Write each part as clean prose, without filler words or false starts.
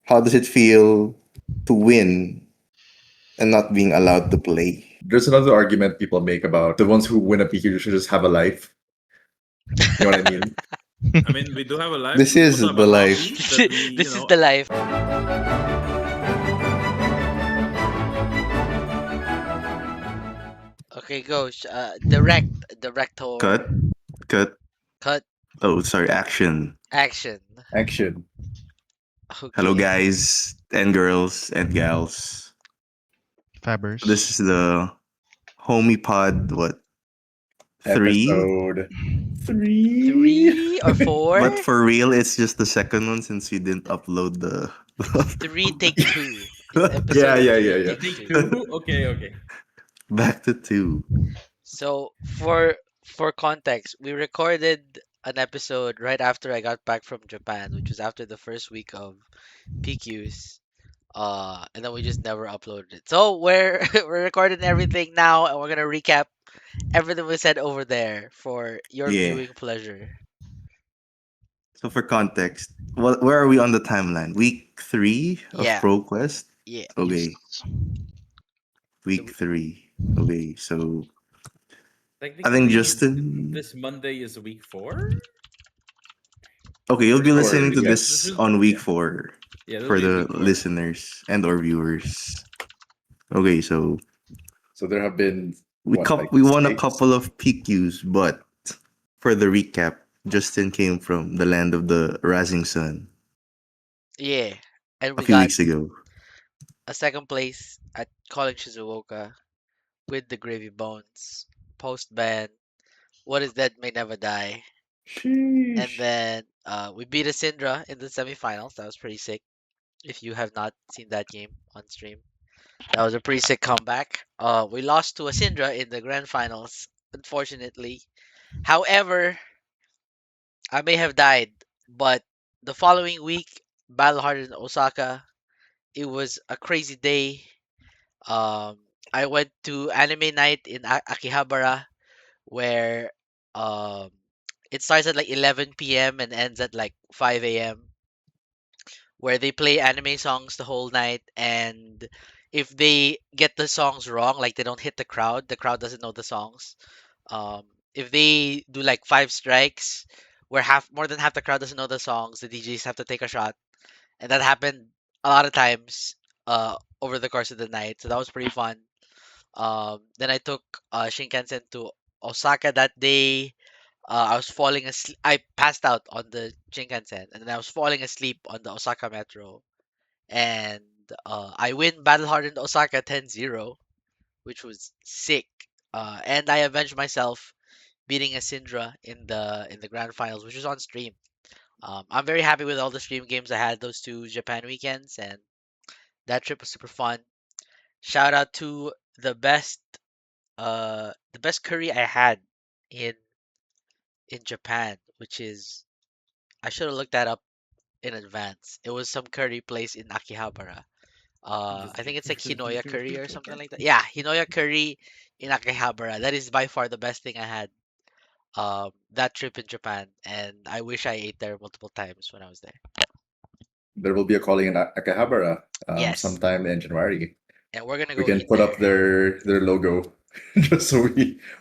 How does it feel to win and not being allowed to play? There's another argument people make about the ones who win a PQ should just have a life. You know what I mean? I mean, we do have a life. This We is also have a the hobby life. that we, This is the life. Okay, go. Director. Cut, cut. Cut. Oh, sorry, action. Action. Action. Hello, Okay. guys and girls and gals. This Fabbers. is the Homie Pod, what, 3? Episode 3. 3 or 4? But for real, it's just the second one since we didn't upload the. Three take two. It's Yeah, episode yeah, three yeah, yeah. take take two. two. Okay, okay. Back to 2. So for context, we recorded an episode right after I got back from Japan, which was after the first week of PQs. And then we just never uploaded it. So we're we're recording everything now, and we're gonna recap everything we said over there for your Yeah. viewing pleasure. So for context, where are we on the timeline? Week 3 of Yeah, ProQuest? yeah. Yes. Okay, So week 3. Okay, so I think Technically, Justin. this Monday is week 4. Okay, you'll Or be is it Sure, listening to this? yes. This this is on week yeah, 4 yeah. It'll for be the week 4. listeners and or viewers. Okay, so So there have been, we what, like we won a 6? couple of PQs, but for the recap, Justin came from the land of the rising sun yeah, and a we few got weeks ago. a second place at calling Shizuoka with the Gravy Bones post ban. What is dead may never die. And Sheesh. then we beat a Syndra in the semifinals. That was pretty sick. If you have not seen that game on stream, that was a pretty sick comeback. We lost to a Syndra in the grand finals, unfortunately. However, I may have died, but the following week, Battle Hard in Osaka, it was a crazy day. Um, I went to anime night in Akihabara where um, it starts at like 11 p.m. and ends at like 5 a.m. where they play anime songs the whole night, and if they get the songs wrong, like they don't hit the crowd doesn't know the songs. Um, if they do like 5 strikes, where half more than half the crowd doesn't know the songs, the DJs have to take a shot, and that happened a lot of times over the course of the night. So that was pretty fun. Then I took Shinkansen to Osaka that day. I was falling asleep. I passed out on the Shinkansen, and then I was falling asleep on the Osaka Metro. And I win Battle Hardened Osaka 10-0, which was sick. And I avenged myself beating a Syndra in the grand finals, which was on stream. I'm very happy with all the stream games I had those 2 Japan weekends, and that trip was super fun. Shout out to the best the best curry I had in Japan, which is I should have looked that up in advance. It was some curry place in Akihabara. I think it's like Hinoya curry or something like that. Yeah, Hinoya curry in Akihabara. That is by far the best thing I had. That trip in Japan, and I wish I ate there multiple times when I was there. There will be a calling in Akihabara Yes, sometime in January. and we're gonna We go can eat put up there. their logo just so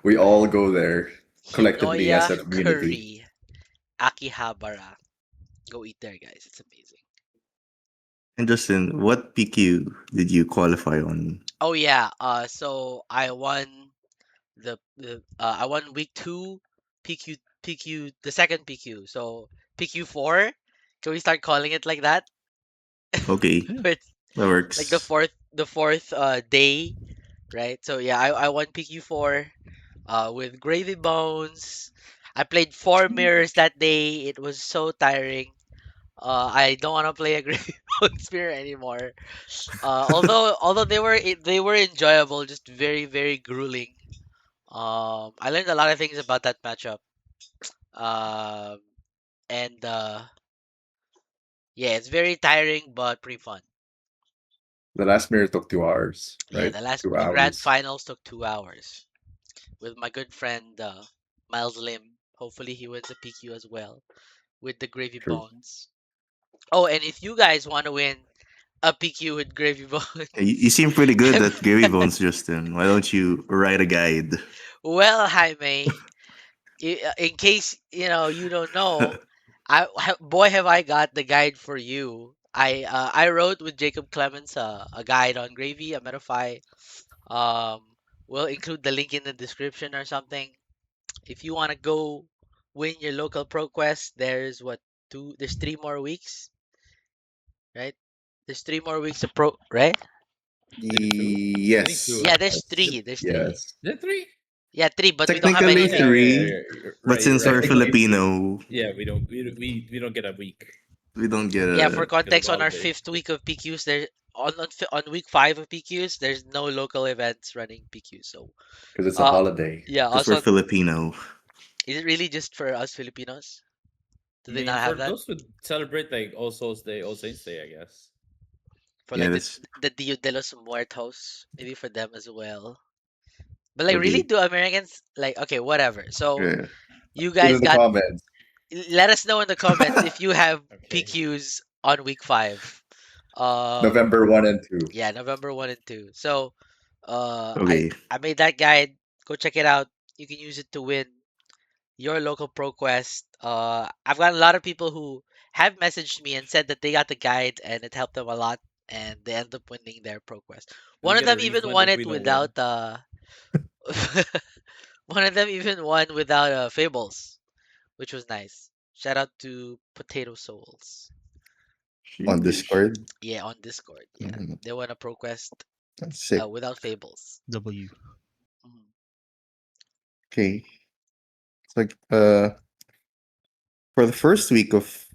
we all go there collectively as Hinoya a community. curry, Akihabara. Go eat there, guys. It's amazing. And Justin, what PQ did you qualify on? Oh yeah. So I won I won week 2 PQ the second PQ. So PQ 4. Can we start calling it like that? Okay, Yeah. It's that like works. the fourth day, right? So yeah, I won PQ 4 with Gravy Bones. I played 4 mirrors that day. It was so tiring. I don't want to play a Gravy Bones mirror anymore. Although they were enjoyable, just very very grueling. I learned a lot of things about that matchup. Um, and yeah, it's very tiring but pretty fun. The last mirror took 2 hours, Yeah, right? Two the grand hours. finals took 2 hours with my good friend Miles Lim. Hopefully he wins a PQ as well with the Gravy True. Bones. Oh, and if you guys want to win a PQ with Gravy Bones. Hey, you seem pretty good at Gravy Bones, Justin. Why don't you write a guide? Well, Jaime, in case you don't know, boy have I got the guide for you. I wrote with Jacob Clemens a guide on Gravy, a Metafy. Um, we'll include the link in the description or something. If you want to go win your local ProQuest, there's what there's 3 more weeks, right? There's 3 more weeks of right? Is it two? I think two. Yes. Yeah, there's Is three. There's three. Yes. it three? Yeah, three, but we don't have Technically any Oh yeah, yeah, yeah, three, yeah. but Right, you're since we're right. Technically, Filipino, Yeah, we don't get a week we don't get Yeah, for a. because of context, the on our holiday. fifth week of PQs, there on week 5 of PQs, there's no local events running PQs. So, because it's a uh, holiday. yeah. Because we're Also, Filipino. is it really just for us Filipinos? I Do they mean, not for have that those who celebrate like All Souls Day, All Saints Day, I guess. for Yeah, like that's the Dia de los Muertos? Maybe for them as well. But like, really, okay. do Americans like? Okay, whatever. So Yeah. you Put it guys in the got. comments. Let us know in the comments if you have Okay. PQs on week 5. November 1 and 2. Yeah, November 1 and 2. So, I Okay. I made that guide. Go check it out. You can use it to win your local ProQuest. I've got a lot of people who have messaged me and said that they got the guide and it helped them a lot, and they end up winning their ProQuest. We One of get a them even refund won if it we don't win. without one of them even won without Fables, which was nice. Shout out to Potato Souls. Sheesh. On Discord. Yeah, on Discord. Yeah, Mhm. they won a ProQuest That's sick. without Fables. W. Mhm. Okay. It's like for the first week of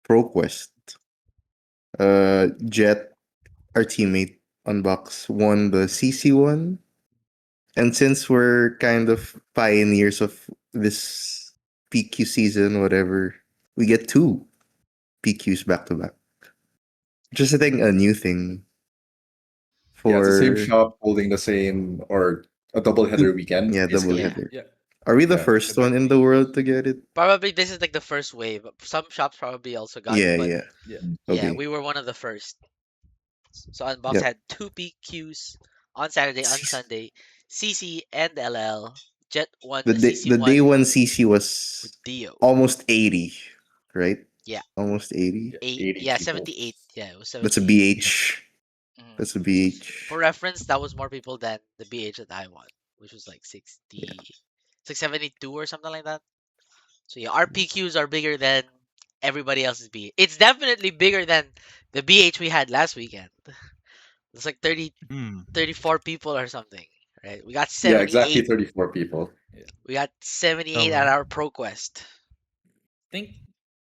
ProQuest, Jet, our teammate on Box, won the CC one. And since we're kind of pioneers of this PQ season, whatever, we get 2 PQs back to back. Just I think a new thing Yeah, it's the same for shop holding the same or a double header weekend. yeah, double Yeah. header. Yeah. Are we the Yeah. first one in the world to get it? Probably this is like the first wave. Some shops probably also got it, Yeah, but yeah. Yeah. yeah, Okay. we were one of the first. So Unbox Yep. had 2 PQs on Saturday, on Sunday. CC and LL. Jet won The the day CC the day one one CC with was Dio. almost 80, right? Yeah, Almost 80. Yeah. 80 yeah, people. 78. Yeah, it was That's a 78. BH. Mhm. That's a For BH. reference, that was more people than the BH that I won, which was like Yeah. 60, 672 or something like that. So yeah, our PQs are bigger than everybody else's BH. It's definitely bigger than the BH we had last weekend. It's like 30, Hmm. 34 people or something, right? We got Yeah, exactly 78. 34 people. We got 78 at Oh, our ProQuest. I think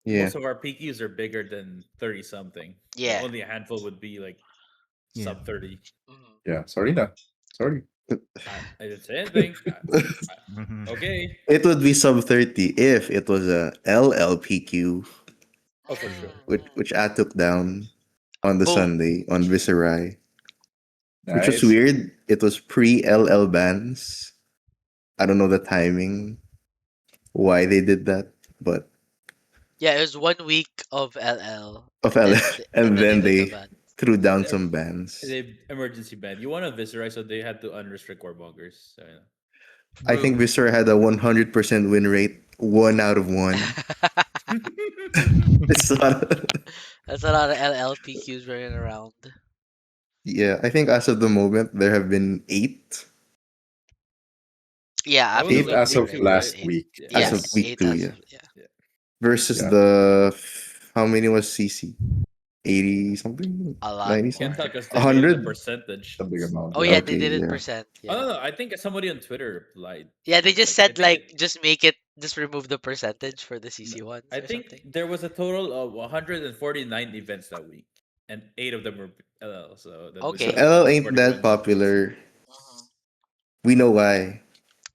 Yeah. most of our PQs are bigger than 30 something. Like Yeah. only a handful would be like yeah. sub 30. Mhm. Yeah, sorry na. Sorry. I didn't say anything. Mhm. Okay. It would be sub 30 if it was a LLPQ, Oh, for sure. which I took down on the Boom. Sunday on Viserai, which was Nice. weird. It was pre LL bans. I don't know the timing, why they did that, but Yeah, it was 1 week of LL, of and LL, and and then they then did the they ban. threw down They, some bans. they emergency ban. You want a Viserai, so they had to unrestrict Warmongers. So, I think Boom. Viscera had a 100% win rate, 1 out of 1. It's not. That's a lot of LLPQs running around. Yeah, I think as of the moment there have been 8. Yeah, that was after as 8 week of as three, week of right? two, It was right? last 8. week. Yeah. As Yeah, of Yes. week 8 2, as yeah. of yeah. Yeah. Versus Yeah. how many was CC? 80 something? A lot 90 more. something? Because they made it a 100? percentage. A big amount. Oh Yeah. yeah, they Okay, did it yeah. percent. Oh Yeah. no, I think somebody on Twitter lied. Yeah, they It's just like I said think like it. just make it just remove the percentage for the No, CC ones I or think something. there was a total of 149 events that week, and 8 of them were LL. So that was So Okay. 141 LL ain't that events. popular. Mhm. We know why.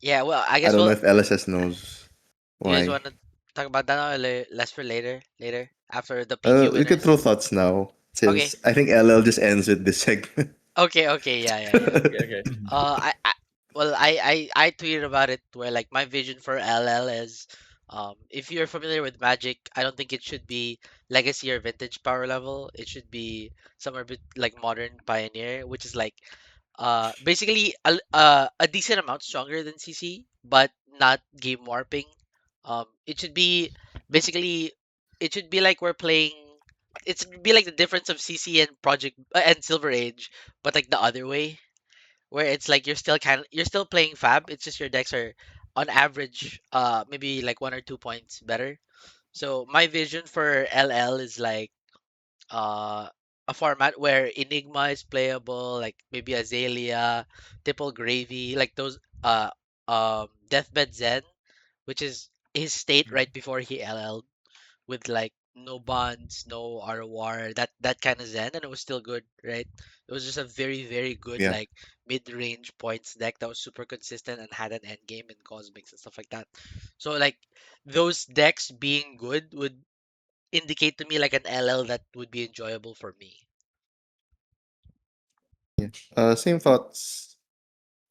Yeah, well, I I guess don't know we'll. if LSS knows You guys why. want to talk about that now, or less for later? Later, after the PQ We could throw winners. thoughts now, Okay. since I think LL just ends with this segment. Okay. Okay. Yeah. Yeah. Yeah. Okay, okay. Mhm. I tweeted about it where my vision for LL is, if you're familiar with Magic, I don't think it should be legacy or vintage power level. It should be somewhere like modern pioneer, which is like basically a decent amount stronger than CC, but not game warping. It should be basically it should be like we're playing. It should be like the difference of CC and Project and Silver Age, but like the other way, where it's like you're still playing Fab. It's just your decks are on average maybe like 1 or 2 points better. So my vision for LL is like uh a format where Enigma is playable, like maybe Azalea, Tipple Gravy, like those Deathbed Zen, which is his state right before he LL'd, with like no bonds, no ROR, that kind of Zen, and it was still good, right? It was just a very, very good Yeah. like mid-range points deck that was super consistent and had an end game in cosmics and stuff like that. So like those decks being good would indicate to me like an LL that would be enjoyable for me. Same thoughts.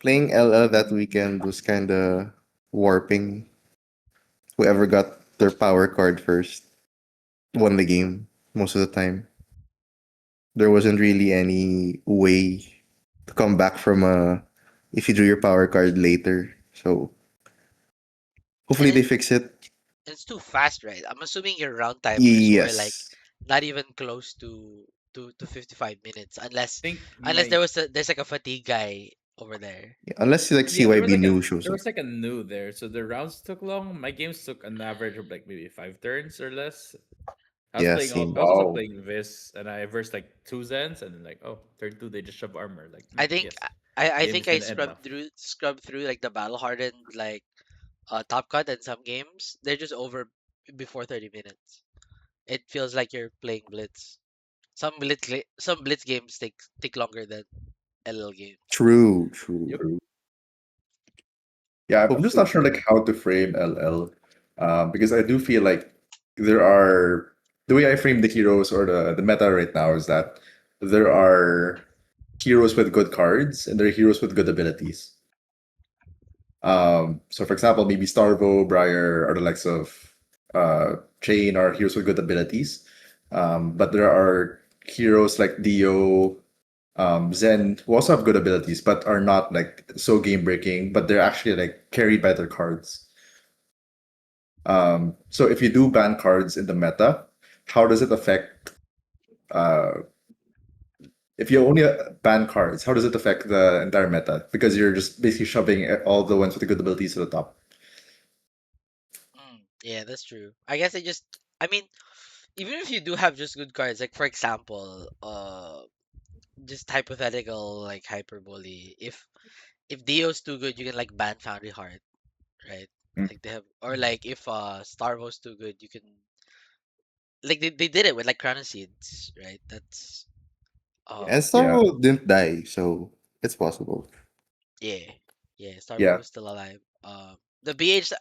Playing LL that weekend was kind of warping. Whoever got their power card first won the game most of the time. There wasn't really any way to come back from a if you drew your power card later. So And hopefully they fix it. it's too fast, right? I'm assuming your round timers were like Yes. not even close to 55 minutes think unless my there's like a fatigue guy over there. Yeah, unless like yeah, CYB new shows there up. was like a new there, so the rounds took long. My games took an average of like maybe 5 turns or less. Yeah, same. I was also Wow. playing Vis, and I versed like two Zens, and then like, oh, turn two they just shove armor. Like, I think yes, I game think is I gonna end now. scrubbed through like the battle hardened like top cut and some games. They're just over before 30 minutes. It feels like you're playing Blitz. Some Blitz games take longer than LL games. True, true. Yep. Yeah, I'm just Hopefully, not sure like how to frame LL, because I do feel like there are the way I frame the heroes or the meta right now is that there are heroes with good cards and there are heroes with good abilities. So for example, maybe Starvo, Briar, or the likes of Chain are heroes with good abilities. But there are heroes like Dio, Zen, who also have good abilities, but are not like so game breaking, but they're actually like carried by their cards. So if you do ban cards in the meta, how does it affect uh, if you only ban cards, how does it affect the entire meta? Because you're just basically shoving all the ones with the good abilities to the top. Yeah, that's true. I guess I mean, even if you do have just good cards, like for example, just hypothetical like hyperbole. If Dio's too good, you can like ban Foundry Heart, right? Mm. Like they have, or like if Starvo's too good, you can like they did it with like Crown of Seeds, right? That's and Yeah, Starro didn't die, so it's possible. yeah, yeah. Starvo yeah, was still alive. The BH,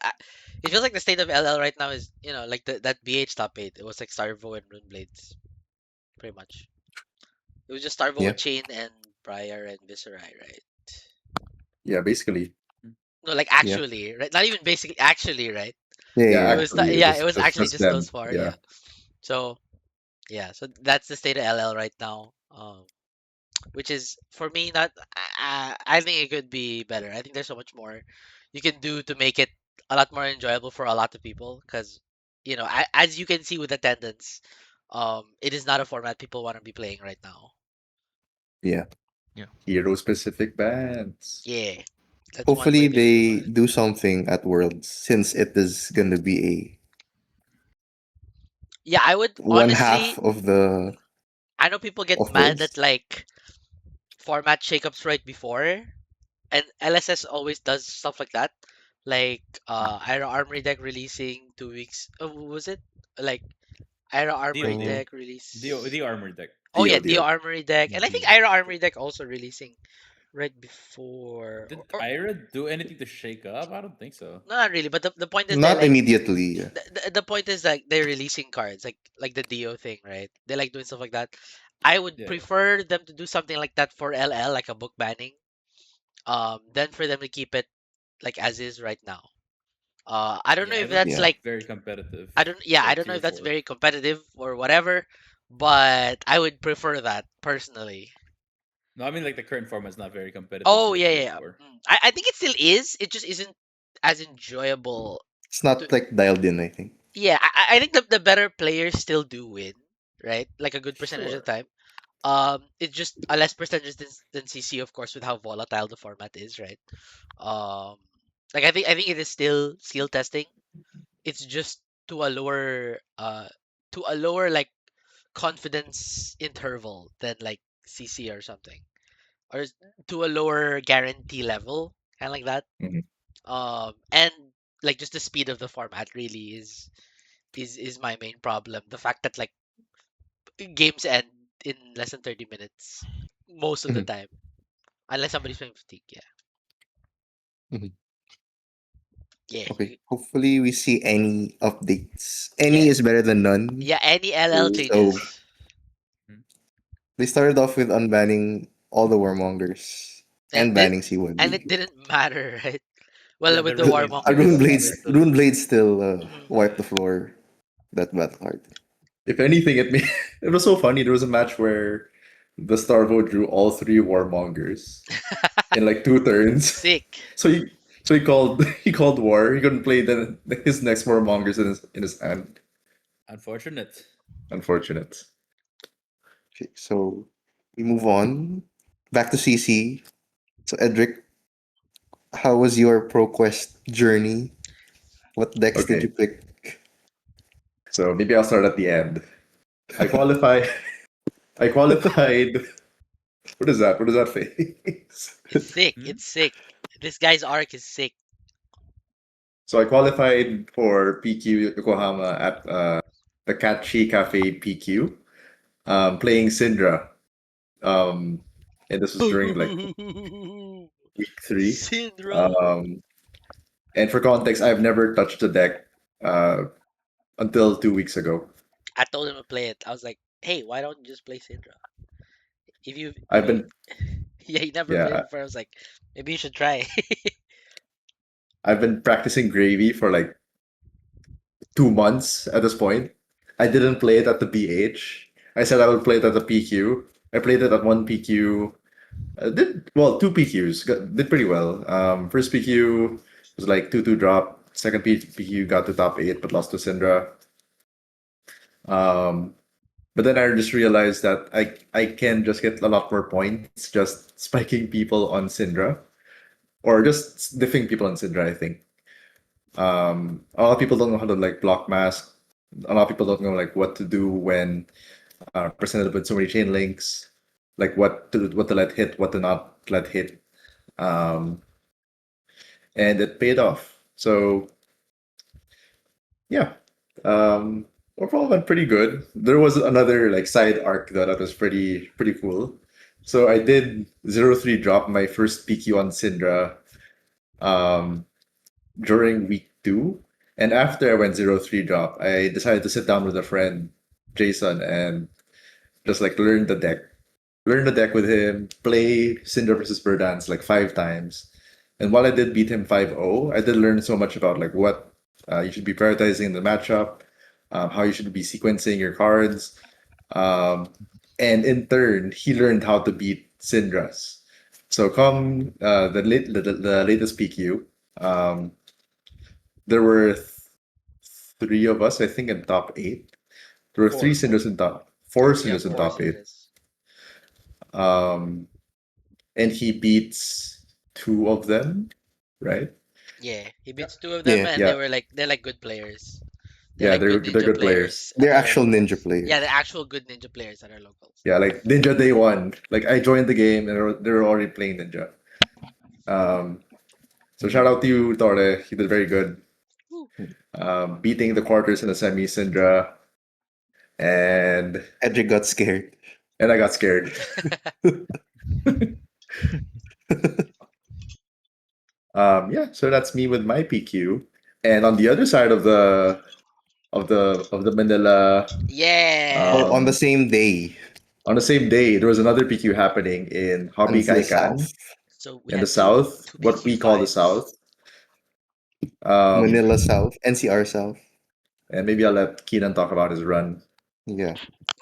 it feels like the state of LL right now is like that BH top eight. It was like Starvo and Runeblades, pretty much. It was just Starvo, Yeah, Chain, and Briar and Viserai, right? yeah. Basically, No, like yeah, actually, right? Not even basically, actually, right? yeah, yeah. yeah, It yeah. was not, Actually, it yeah, was it was actually just just those them. four, Yeah, yeah. So yeah, so that's the state of LL right now. Which is for me not. I think it could be better. I think there's so much more you can do to make it a lot more enjoyable for a lot of people. Because as you can see with attendance, it is not a format people want to be playing right now. Yeah. Yeah. hero specific bans. Yeah, that's one Hopefully way they can do they it. do something at Worlds since it is gonna be Yeah, I would a one half honestly. of the I know people get of mad at Worlds. like format shakeups right before, and LSS always does stuff like that. Like Ira Armory deck releasing 2 weeks. Oh, was it like Ira Dio, Armory Dio, Oh, deck release? Dio armor deck. Oh yeah, Dio, Dio Dio. Armory deck, Yeah, and I think Dio. Ira Armory deck also releasing right before. Did Ira do anything to shake up? I don't think so. No, not really. But the point is they not like immediately. Yeah. the point is like they're releasing cards like the Dio thing, right? They like doing stuff like that. I would Yeah. prefer them to do something like that for LL, like a book banning. Than for them to keep it like as is right now. I don't know Yeah, I if don't that's think Yeah. it's like very competitive. I Like don't know tier if that's four. very competitive or whatever, but I would prefer that personally. No, I mean like the current format is not very competitive Oh for yeah, tier yeah, yeah. four. I think it still is. It just isn't as enjoyable. It's To, not like dialed in, I think. yeah, I think the better players still do win, right? Like a good percentage of Sure. the time. It's just a less percentage than CC, of course, with how volatile the format is, right? Um, like I think it is still skill testing. It's just to a lower like confidence interval than like CC or something, or to a lower guarantee level, kind of like that. Mhm. And like just the speed of the format really is my main problem. The fact that like games end in less than 30 minutes most of the Mhm, time, unless somebody's playing fatigue. Yeah, mhm. yeah, Okay. Hopefully we see any updates. yeah, Any is better than none. yeah. Any LL So changes, Mhm. they started off with unbanning all the warmongers and and did banning and it C1B. didn't matter, right? Yeah, Well, with the the rune Ru- blades really Rune don't warmongers. matter. Blades, Rune Blades still Mhm. wiped the floor that battle card. If anything, it was so funny. There was a match where the Starvo drew all three Warmongers in like 2 turns. Sick. So he called he called war. He couldn't play his next Warmongers in his hand. Unfortunate. Unfortunate. Okay, so we move on back to CC. So Edric, how was your ProQuest journey? What decks did you Okay, pick? so maybe I'll start at the end. I qualify. I qualified. What is that? What is that face? It's sick. Hmm? It's sick. This guy's arc is sick. So I qualified for PQ Yokohama at the Kachi Cafe PQ, playing Syndra. Um, and this was during like week 3. Syndra. Um, and for context, I've never touched the deck uh, until 2 weeks ago. I told him to play it. I was like, "Hey, why don't you just play Syndra? If I've you, been yeah, you never played yeah, it before." I was like, "Maybe you should try." I've been practicing Gravy for like 2 months at this point. I didn't play it at the BH. I said I would play it at the PQ. I played it at one PQ. Did well, two PQs. Did pretty well. First PQ was like 2-2 drop. Second PQ got to top 8 but lost to Syndra. Um, but then I just realized that I can just get a lot more points just spiking people on Syndra or just diffing people on Syndra, I think. A lot of people don't know how to like block mask. A lot of people don't know like what to do when presented with so many chain links, like what to let hit, what to not let hit. Um, and it paid off. So yeah, overall went pretty good. There was another like side arc though that was pretty cool. So I did 0-3 drop my first PQ on Syndra um, during week 2, and after I went 0-3 drop, I decided to sit down with a friend, Jason, and just like learn the deck with him, play Cinder versus Verdance like 5 times. And while I did beat him 5-0, I did learn so much about like what you should be prioritizing in the matchup, how you should be sequencing your cards. Um, and in turn, he learned how to beat Syndras. So come the latest PQ, um, there were 3 of us, I think, in top 8. There were three Four. Syndras in top, 4 Yeah, Syndras in four top 8. Syndras. Um, and he beats 2 of them, right? Yeah, he beats two of them, Yeah, and Yeah, they're like good players. They're yeah, like good they're ninja good players. players they're that are actual ninja locals. players. Yeah, they're actual good ninja players that are locals. Yeah, like Ninja Day One. Like I joined the game and they were already playing Ninja. Um, so shout out to you, Torre. You did very good. Woo. Beating the quarters in the semi Syndra, and Edric got scared. I got scared. Yeah, so that's me with my PQ. And on the other side of the Manila, Yeah. Oh, on the um, same day on the same day, there was another PQ happening in on Hobby the south. Kaikan So we in the had two south, two what PQ we call the fives. south. Um, Manila South, NCR South. and maybe I'll let Keenan talk about his run. Yeah.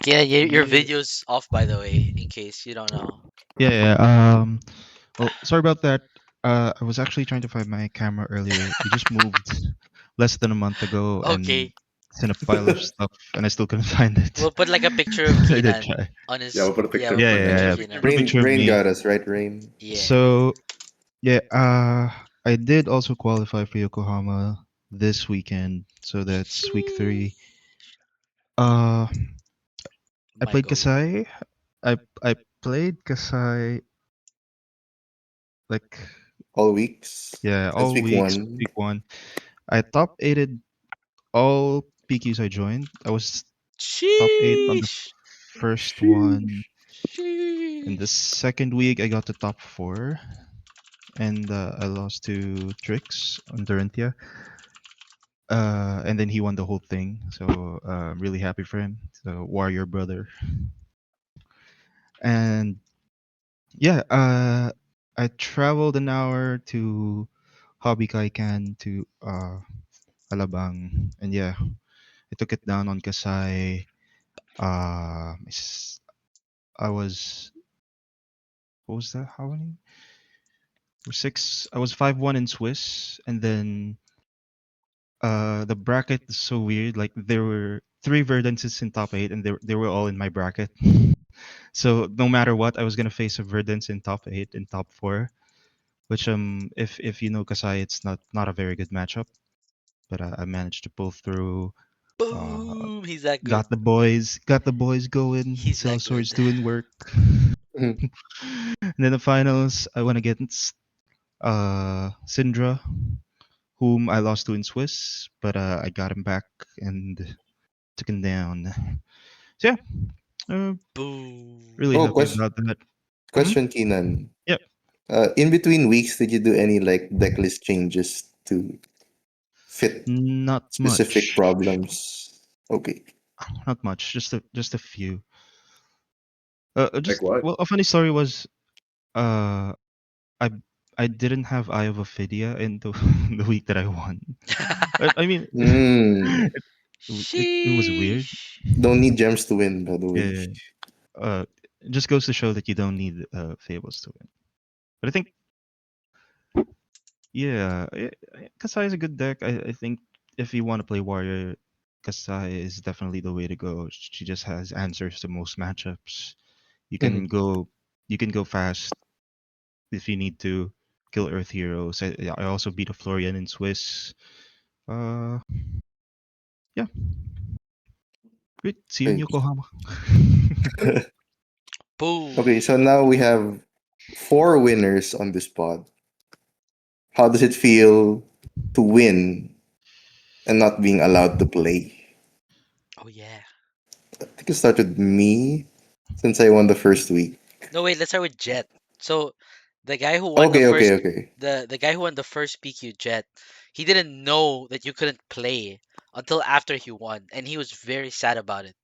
Yeah, your Yeah, video's off by the way, in case you don't know. yeah. Well, sorry about that. I was actually trying to find my camera earlier. We just moved less than a month ago, and Okay, it's in a pile of stuff, and I still couldn't find it. we'll put like a picture of I did Keenan try. on Yeah, his. we'll put a Yeah, picture we'll of Yeah, put a Keenan. yeah, picture yeah. of Picture Keenan. of A Keenan. picture of Rain me. got us, right? Rain. Yeah. So yeah, I did also qualify for Yokohama this weekend, so that's week 3. Sheesh. Uh, I My played goal. Kasai. I played Kasai like All weeks. yeah Since all week weeks. one. Week 1, I top eighted all PQs I joined. I was top 8 on the Sheesh. first one. Sheesh. In the Sheesh. second week, I got to top 4, and I lost to Trix on Durantia. And then he won the whole thing, so I'm really happy for him. So warrior brother. And yeah, I traveled an hour to Hobby Kaikan to Alabang, and yeah, I took it down on Kasai. I was what was that? How many? Or 6. I was 5-1 in Swiss, and then the bracket is so weird. Like there were 3 Verdances in top 8, and they were all in my bracket. So no matter what, I was gonna face a Verdance in top 8 and top 4, which if you know Kasai, it's not a very good matchup. But I managed to pull through. Uh, Boom. He's that good. got the boys going. He's So that swords good. doing work. Mhm. And then the finals, I went against Syndra, whom I lost to in Swiss, but I got him back and took him down. So yeah, uh, Boom. really Oh, happy question, about that. Hmm. question, Keenan. Yep, In between weeks, did you do any like decklist changes to fit not specific much, problems? Okay. not much. Just a few. Like Just what? well, a funny story was uh, I I didn't have Eye of Ophidia in the the week that I won. I mean, Mm. it was weird. Sheesh. Don't need gems to win, by the way. Yeah, it just goes to show that you don't need fables to win. But I think yeah, Kasai is a good deck. I think if you want to play warrior, Kasai is definitely the way to go. She just has answers to most matchups. You can Mhm. go you can go fast if you need to kill Earth heroes. I also beat a Florian in Swiss. Uh, yeah, great. See you in Okay. Yokohama. Okay, Boom. so now we have 4 winners on this pod. How does it feel to win and not being allowed to play? Oh yeah. I think it started with me since I won the first week. No wait, let's start with Jet. So the guy who won the Okay, okay, first okay. the guy who won the first PQ Jet, he didn't know that you couldn't play until after he won, and he was very sad about it.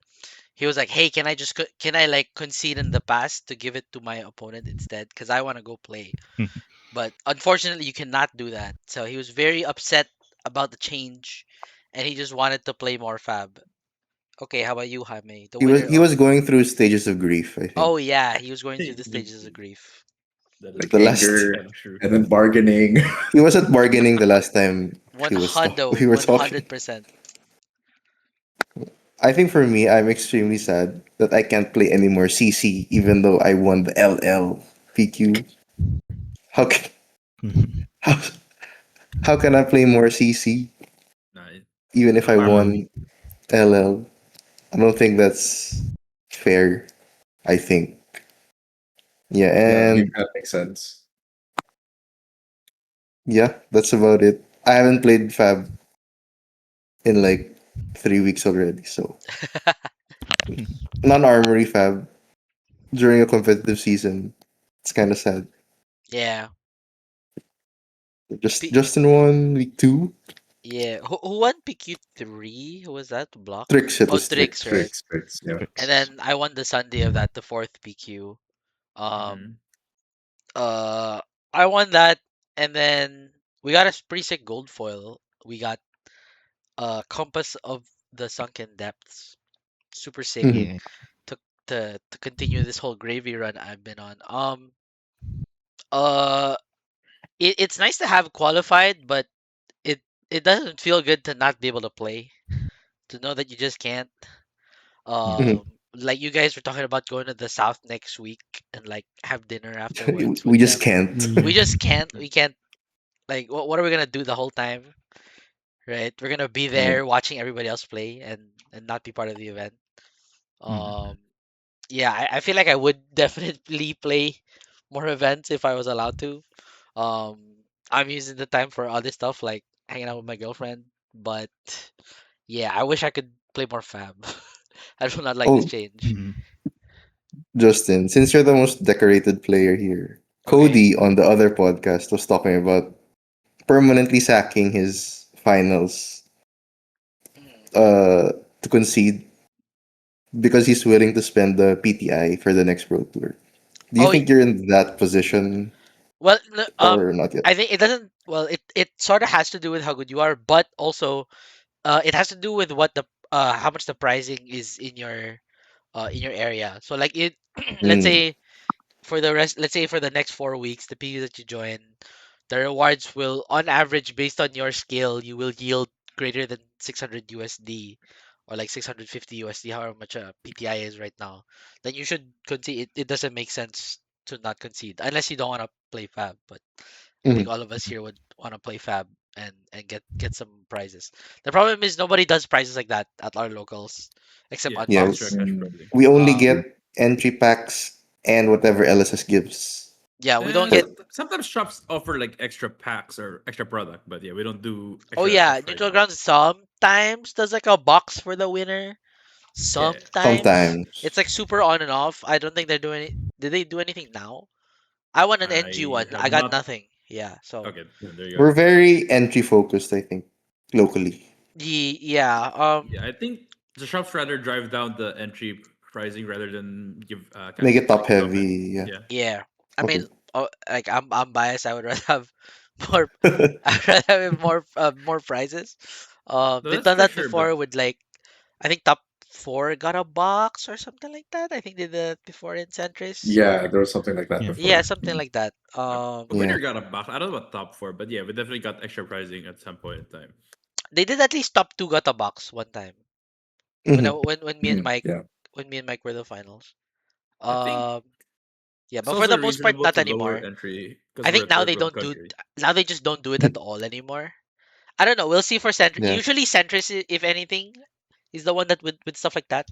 He was like, "Hey, can I just can I like concede in the past to give it to my opponent instead? Because I want to go play." But unfortunately, you cannot do that. So he was very upset about the change, and he just wanted to play more Fab. Okay, how about you, Jaime, the He was winner he of? was going through stages of grief, I think. Oh yeah, he was going through the The- stages of grief. that is Like The last anger kind of true. and then bargaining. he wasn't bargaining the last time One he was hundo, we were one talking. hundred percent. I think for me, I'm extremely sad that I can't play any more CC even though I won the LL PQ. How can, how, how can I play more CC Nah, even if the I Armory. won LL? I don't think that's fair. I think. Yeah, Yeah, I think and that makes sense. yeah, that's about it. I haven't played Fab in like 3 weeks already, so non-armory Fab during a competitive season. It's kind of sad. Yeah. Just P- just in 1 week 2 yeah. Who won PQ3? Who was that? Block? tricks. It Oh, was trick. Tricks, right? Tricks, yeah. And Tricks. then I won the Sunday of that, the fourth PQ. hmm Um, uh, I won that, and then we got a pretty sick gold foil. We got Compass of the Sunken Depths. Super sick Mhm. Yeah. to to continue this whole gravy run I've been on. Uh, it's nice to have qualified, but it it doesn't feel good to not be able to play. To know that you just can't. Mhm. Like you guys were talking about going to the south next week and like have dinner afterwards We with just them. can't. Mm. We just can't. We can't. Like, what are we gonna do the whole time? Right? We're gonna be Yeah. there watching everybody else play and not be part of the event. Mm. Um, yeah, I feel like I would definitely play more events if I was allowed to. Um, I'm using the time for other stuff like hanging out with my girlfriend, but yeah, I wish I could play more Fab. I do not like this Oh, change. Mm. Justin, since you're the most decorated player here, Okay. Cody on the other podcast was talking about permanently sacking his finals Mm. uh to concede because he's willing to spend the PTI for the next Pro Tour. Do you Oh, think you're in that position well, no, or not yet? I think it doesn't. Well, it sort of has to do with how good you are, but also, it has to do with what the how much the pricing is in your area. So like it, let's Mm, say for the rest, let's say for the next 4 weeks, the PU that you join, the rewards will, on average, based on your skill, you will yield greater than 600 USD or like 650 USD, however much a PTI is right now. Then you should concede. It doesn't make sense to not concede unless you don't want to play Fab. But I think mhm. all of us here would want to play Fab and get some prizes. The problem is nobody does prizes like that at our locals except Yeah, Yeah, extra Unbox. cash Mm, probably. we only Um, get entry packs and whatever LSS gives. yeah, we don't But get. Sometimes shops offer like extra packs or extra product, but yeah, we don't do Oh extra yeah, stuff right neutral now. grounds sometimes does like a box for the winner. Yeah, Sometimes it's sometimes like super on and off. I don't think they're doing it. Did they do anything now? I won an NG I one. I have got not. nothing. Yeah, so Okay, there you go. we're very entry focused, I think, locally. yeah. Yeah, I think the shops rather drive down the entry pricing rather than give Make it top like top end. heavy. Yeah. Yeah, Yeah, I mean, Okay. like I'm biased. I would rather have more. I'd rather have more prizes. no, They've that's done for that sure. But before with like I think top four got a box or something like that. I think they did that before in Centris. yeah, there was something like that Yeah. Yeah, before. something like that. a Yeah. winner got a box. I don't know about top four, but yeah, we definitely got extra pricing at some point in time. They did at least top two got a box one time Hmm. when me and Mhm, Mike yeah. were the finals. I think Um, yeah, it's but for also the most part, reasonable not to lower anymore. entry because I we're think a now third they world don't do. country. Now they just don't do it at all anymore. I don't know. We'll see for Centris. Yeah. Usually Centris, if anything, is the one that with stuff like that.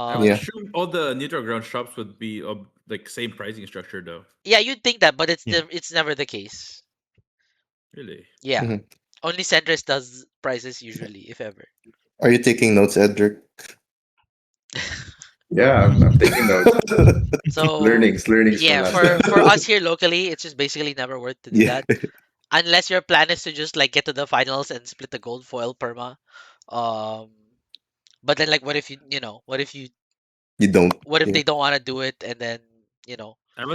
I would Yeah. Um, assume all the neutral ground shops would be of like same pricing structure though. yeah, you'd think that, but Yeah. it's never the case. Really? Yeah, Hmm. only Centris does prices usually, if ever. Are you taking notes, Edric? Yeah, I'm taking notes. So Learnings from yeah, last time. for us here locally, it's just basically never worth to do Yeah. that unless your plan is to just like get to the finals and split the gold foil perma. Um, but then like, You don't. what if Yeah. they don't want to do it and then you know That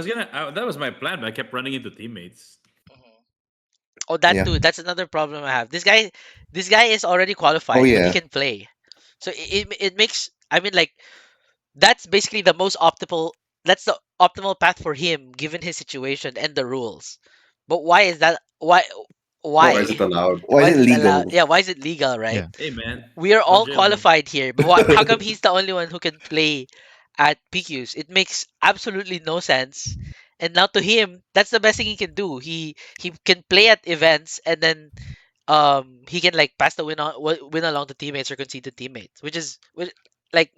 was my plan, but I kept running into teammates. Mhm. Oh, that Yeah. too. That's another problem I have. This guy is already Oh qualified, but he yeah. can play. So it makes. I mean, like that's basically the most optimal. That's the optimal path for him, given his situation and the rules. But why is that? Why is Why? it allowed? Why Why is is it it allowed? legal? Yeah, why is it legal, right? Yeah. Hey man, We are don't all jail me. qualified here, but why, how come he's the only one who can play at PQs? It makes absolutely no sense. And now to him, that's the best thing he can do. He can play at events and then he can like pass the win along to teammates or concede to teammates, which like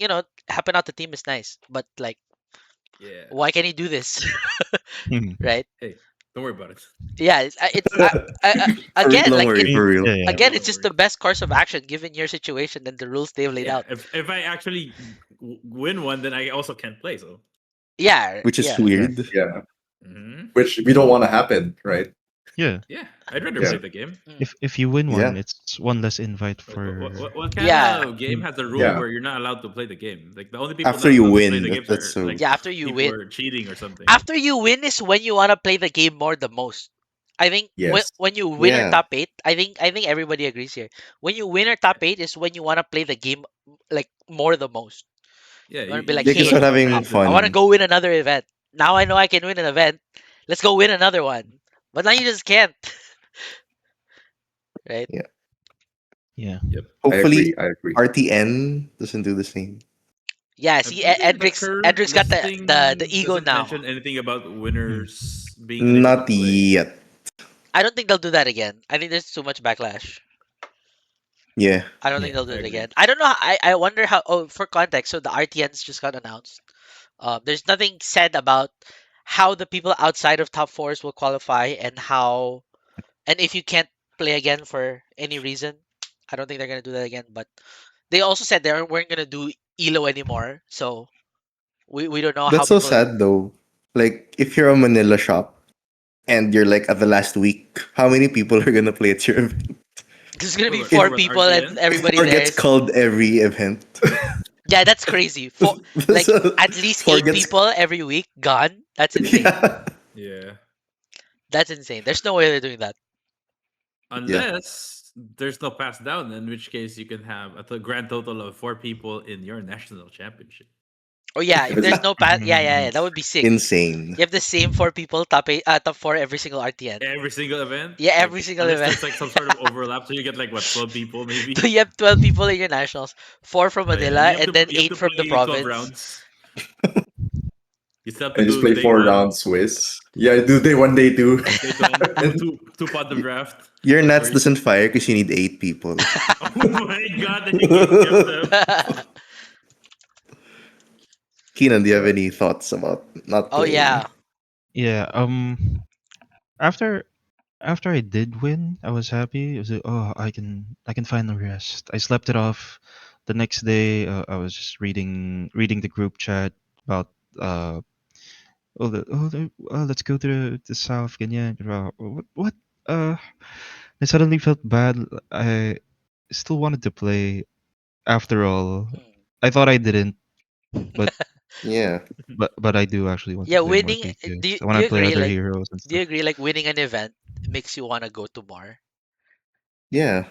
happen out the team is nice, but like Yeah. why can he do this, Mhm. right? Hey, don't worry about it. Yeah, again Don't like worry, Yeah. for real. Yeah. again Don't it's just worry. the best course of action given your situation and the rules they've laid Yeah, out. if I actually win one, then I also can't play. So. Yeah, Which is yeah. Yeah. weird. Yeah, Hmm. which we don't want to happen, right? Yeah. Yeah, I'd rather Yeah. play the game. Mm. If you win one, Yeah. it's one less invite Like, for. what kind Yeah, of game Mm. has a rule Yeah. where you're not allowed to play the game? Like the only people After not you allowed to play win, the games that's are so. like yeah. After you people who win, are cheating or something. after you win is when you want to play the game more the most. I think Yes. when you win or Yeah. top eight, I think everybody agrees here. When you win or top eight is when you want to play the game like more the most. Yeah, You want to be like, you They can get hey, more start having I want to confidence. fun. go win another event. Now I know I can win an event. Let's go win another one. But now you just can't, right? Yeah. Yeah. Yep. I agree. Hopefully I agree. RTN doesn't do the same. Yeah. I'm See, pretty sure the Edric's current Edric's got the listing ego doesn't now. mention anything about Hmm. winners being unable to Not play. yet. I don't think they'll do that again. I think there's too much backlash. Yeah. I don't think Yeah. they'll do I it agree. again. I don't know. I wonder how. Oh, for context, so the RTNs just got announced. There's nothing said about how the people outside of top fours will qualify and how and if you can't play again for any reason. I don't think they're gonna do that again. But they also said they weren't gonna do ELO anymore. So we don't know how That's so people. sad though. Like if you're a Manila shop and you're like at the last week, how many people are gonna play at your event? There's gonna be For four what, people and RTN? everybody Four there gets is. called every event. Yeah, that's crazy. For like So, at least four eight gets people every week gone. That's insane. yeah. Yeah. That's insane. There's no way they're doing that. Yeah. Unless there's no pass down, in which case you can have grand total of 4 people in your national championship. Oh yeah, if If it's there's no pass, yeah, that would be sick. Insane. You have the same four people top eight, top four every single RTN. Every single event, Yeah, like every single unless event. there's like some sort of overlap, so you get like what 12 people So maybe. you have 12 people in your nationals, four from Oh yeah, and Manila, and then you have eight to from the play 12 province. rounds. You still have to and just do play day 4 rounds one, Swiss. Yeah, do day one, day two. day two, And two pot of draft. Your Where Nats you, doesn't fire because you need 8 people. oh my god, then you can't skip them. Keenan, do you have yeah. any thoughts about not Oh playing? yeah. Yeah. After after I did win, I was happy. It was like, oh, I can finally rest. I slept it off. The next day, I was just reading the group chat about uh let's go to the south, ganyan. What? Uh, I suddenly felt bad. I still wanted to play. After all, I thought I didn't, but Yeah. but I do actually want to Yeah, play more winning. PQs. I Do want you to play agree? other Like, heroes and do you stuff. agree? Like, winning an event makes you want to go to more. Yeah.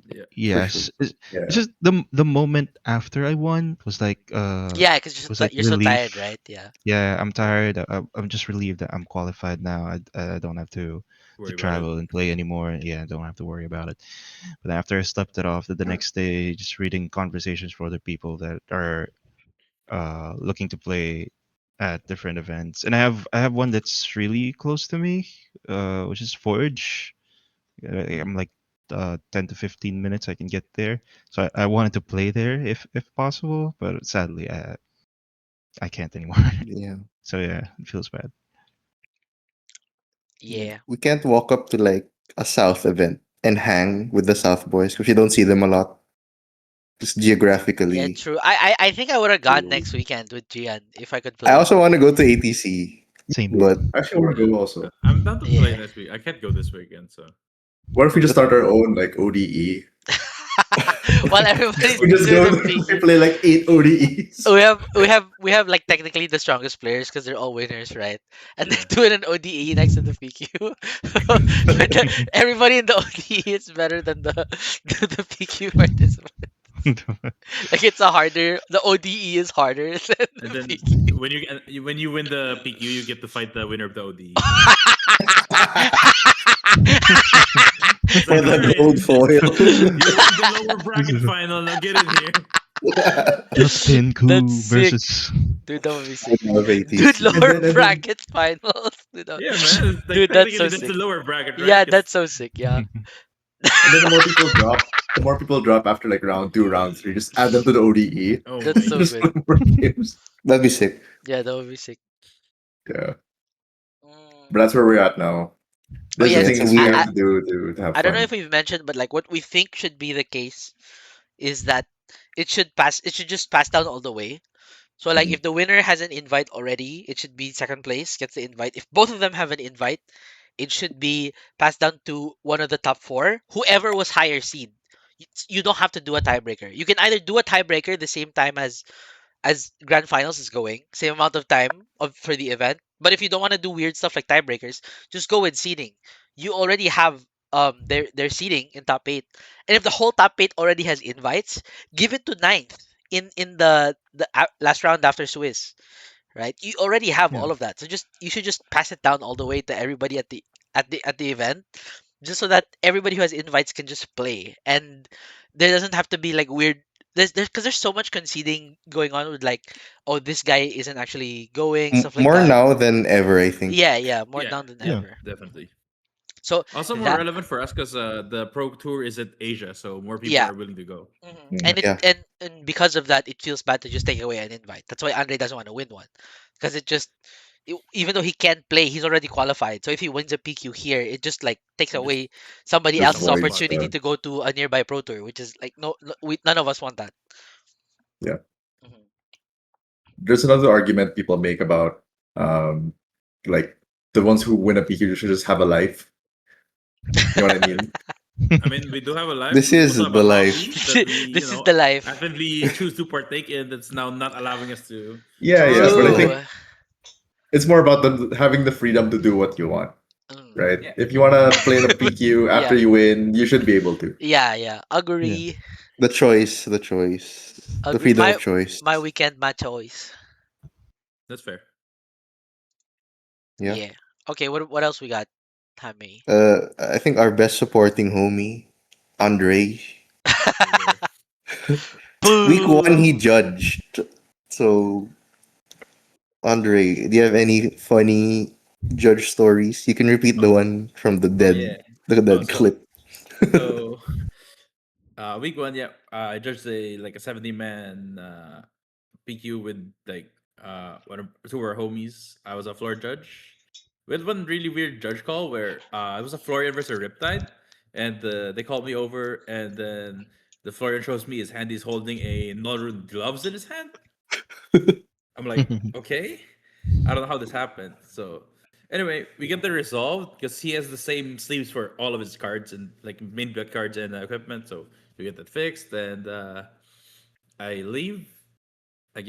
Yeah. For sure. Yes, it's Yeah. just the moment after I won was like Yeah, because was like you're so tired, relief. right? Yeah. Yeah, I'm tired. I'm just relieved that I'm qualified now. I don't have to Worry about it. travel and play anymore. Yeah, I don't have to worry about it. But after I slept it off, the next day, just reading conversations for other people that are looking to play at different events, and I have one that's really close to me, which is Forge. I'm like 10 to 15 minutes I can get there. So I wanted to play there if possible, but sadly I can't anymore. Yeah. So yeah, it feels bad. Yeah. Yeah. We can't walk up to like a South event and hang with the South boys because you don't see them a lot. Just Yeah, geographically. true. I think I would have gone next weekend with Gian if I could I play. also want to go to ATC, Same here. but Actually, I want to go also. I'm down to play Yeah. next week. I can't go this weekend, so What if we just but start our own like ODE? While everybody's We just doing go the we PQ. play like 8 ODEs. We have like technically the strongest players because they're all winners, right? And they're yeah. doing an ODE next to the PQ. But everybody in the ODE is better than the PQ participant. Like it's a harder. The ODE is harder than And the then PQ. when you win the PQ, you get to fight the winner of the ODE. It's for like, all the right, gold foil. you won the lower This bracket is final. Now get in here. the Spin That's Coup sick. versus Dude, that would be I sick. love Dude, ATC. And lower then and then bracket finals. Yeah, man. It's like Dude, that's technically so that's the sick. lower bracket, right? Yeah, 'Cause- that's so sick. Yeah. and then the more people drop after like round two, round three, just add them to the ODE. oh That's my so Just god. good. play more games. That'd be sick. Yeah, that would be sick. Yeah. Mm. But that's where we're at now. Oh There's the yeah, Yeah, it's a things we have weird. to do to have I don't know fun. if we've mentioned, but like what we think should be the case is that it should just pass down all the way. So like Mhm. if the winner has an invite already, it should be second place gets the invite. If both of them have an invite, it should be passed down to one of the top four, whoever was higher seed. You don't have to do a tiebreaker. You can either do a tiebreaker the same time as grand finals is going, same amount of time for the event. But if you don't want to do weird stuff like tiebreakers, just go with seeding. you already have their seating in top 8. And if the whole top 8 already has invites, give it to ninth in the last round after Swiss, right? You already have Yeah. all of that. So just you should just pass it down all the way to everybody at the event, just so that everybody who has invites can just play, and there doesn't have to be like weird. There's because there's so much conceding going on with like, oh, this guy isn't actually going, stuff like More that. now than ever, I think. Yeah, yeah, more Yeah, down than Yeah. ever. definitely. So Also more that, relevant for us because the Pro Tour is at Asia, so more people yeah. are willing to go. Mm. And it Yeah. and because of that, it feels bad to just take away an invite. That's why Andre doesn't want to win one, because even though he can't play, he's already qualified. So if he wins a PQ here, it just like takes Just away somebody Just else's one voids. spot. opportunity to go to a nearby Pro Tour, which is like none of us want that. Yeah. Mhm. There's another argument people make about um, like the ones who win a PQ should just have a life. You know what I mean? I mean, we do have a life. This We is also have a the hobby life. that we, This is the life. actively choose to partake in. That's now not allowing us to. Yeah, This yeah. is But the I life. True. think it's more about having the freedom to do what you want, Mm. right? Yeah. If you want to play in a PQ after Yeah, you win, you should be able to. yeah, yeah. Yeah. Agree. The choice, the Agree. freedom My of choice. my weekend, my choice. That's fair. Yeah. Yeah. Okay. What else we got, Tammy? I think our best supporting homie, Andre. Hey there. Week one, he Boo. judged. So, Andre, do you have any funny judge stories? You can repeat the one from Yeah. the Oh, dead clip. so week one, yeah, I judged a 70-man PQ with like two of our homies. I was a floor judge. We had one really weird judge call where it was a Florian versus a Riptide, and they called me over, and then the Florian shows me his hand. He's holding a non gloves in his hand. I'm like, okay, I don't know how this happened. So anyway, we get the resolved because he has the same sleeves for all of his cards and like main bet cards and equipment. So we get that fixed, and I leave. I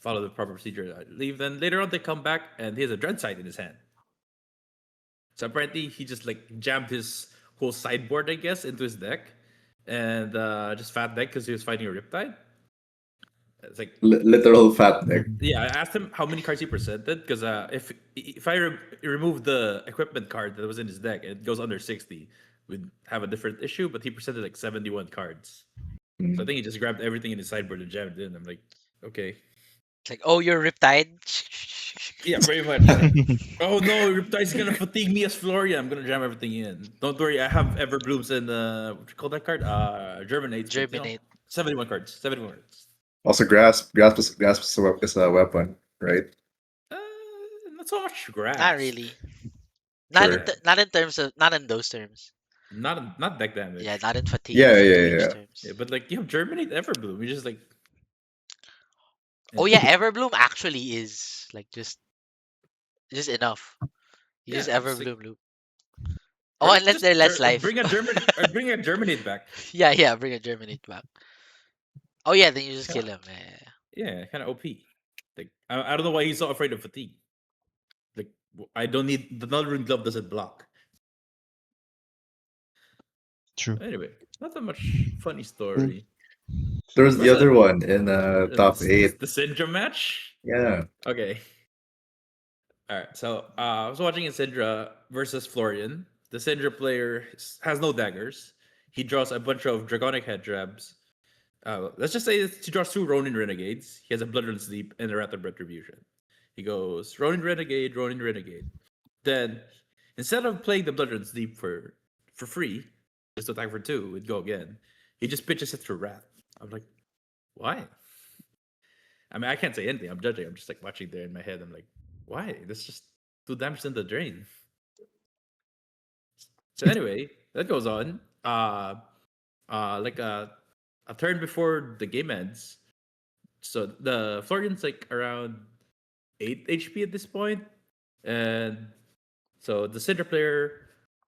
follow the proper procedure. I leave. Then later on, they come back and he has a dread sight in his hand. So apparently, he just like jammed his whole sideboard, I guess, into his deck, and just fat deck because he was fighting a Riptide. It's like, Literal fat neck. yeah, I asked him how many cards he presented because if I remove the equipment card that was in his deck, it goes under 60. We'd have a different issue, but he presented like 71 cards. So I think he just grabbed everything in his sideboard and jammed it in. I'm like, okay. It's like, oh, you're Riptide. Yeah, pretty much. Like, oh no, Riptide's gonna fatigue me as Floria. I'm gonna jam everything in. Don't worry, I have Everblooms and what you call that card? Germinates. But, Germinate. 71 cards. 71 cards. Also, grasp is a weapon, right? Uh, not so much Not grasp. really. Sure. Not in terms of not in those terms. Not deck Yeah, damage. not in Yeah, fatigue yeah, range yeah. Yeah, terms. but like you have Germinate Everbloom. You just like Oh yeah. yeah, Everbloom actually is like just enough. You Yeah, just it's like Everbloom loop. or Oh, like unless just they're less life. bring a Germinate back. Yeah, yeah, bring a Germinate back. Oh yeah, then you just kill Kinda, him. Yeah. yeah, kind of OP. Like I don't know why he's so afraid of fatigue. Like I don't need the Null Rune Glove doesn't block. True. Anyway, not that much funny Mm. story. There's the Where's other that? one in top eight. The Syndrome match? Yeah. Okay. All right. So I was watching a Syndra versus Florian. The Syndra player has no daggers. He draws a bunch of Draconic Head Drabs. Let's just say he draws two Ronin Renegades. He has a Bloodrun Sleep and a Wrath of Retribution. He goes Ronin Renegade, Ronin Renegade. Then instead of playing the Bloodrun Sleep for free, just to attack for two, we'd go again. He just pitches it for Wrath. I'm like, why? I mean, I can't say anything. I'm judging. I'm just like watching there in my head. I'm like, why? That's just two damage in the drain. So anyway, that goes on. Like a turn before the game ends. So the Florian's like around 8 HP at this point, and so the center player,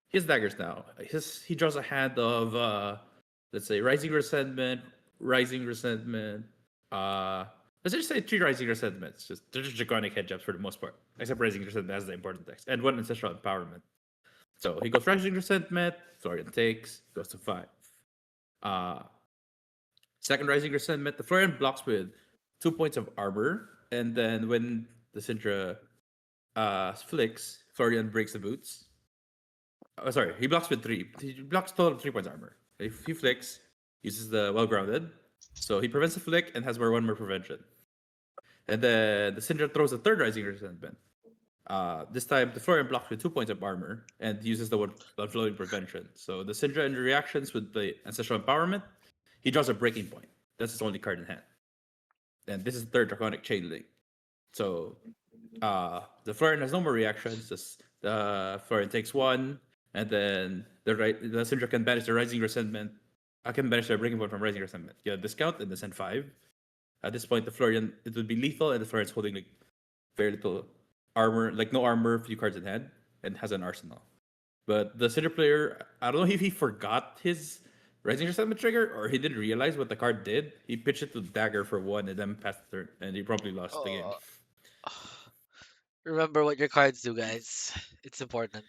he has daggers now. He draws a hand of let's say Rising Resentment, uh, let's just say 3 Rising Resentments. They're just draconic head jobs for the most part, except Rising Resentment has the important text and 1 Ancestral Empowerment. So he goes Rising Resentment, Florian takes, goes to 5. Uh, Second Rising Resentment, the Florian blocks with 2 points of armor, and then when the Syndra flicks, Florian breaks the boots. Oh, sorry, he blocks with 3. He blocks total 3 points armor. If he flicks, uses the Well Grounded, so he prevents the flick and has more prevention. And then the Syndra throws a third Rising Resentment. This time, the Florian blocks with 2 points of armor and uses the one floating prevention. So the Syndra in reactions with the Ancestral Empowerment, he draws a Breaking Point. That's his only card in hand. And this is the third Draconic Chain Link. So the Florian has no more reactions. The Florian takes 1, and then the Syndra can banish the Rising Resentment. I can banish the Breaking Point from Rising Resentment. Get a discount and then send 5. At this point, the Florian, it would be lethal, and the Florian's holding like very little armor, like no armor, few cards in hand, and has an arsenal. But the Cinder player, I don't know if he forgot his Rising Resentment trigger or he didn't realize what the card did. He pitched it to Dagger for 1 and then passed the turn, and he probably lost the game. Remember what your cards do, guys. It's important.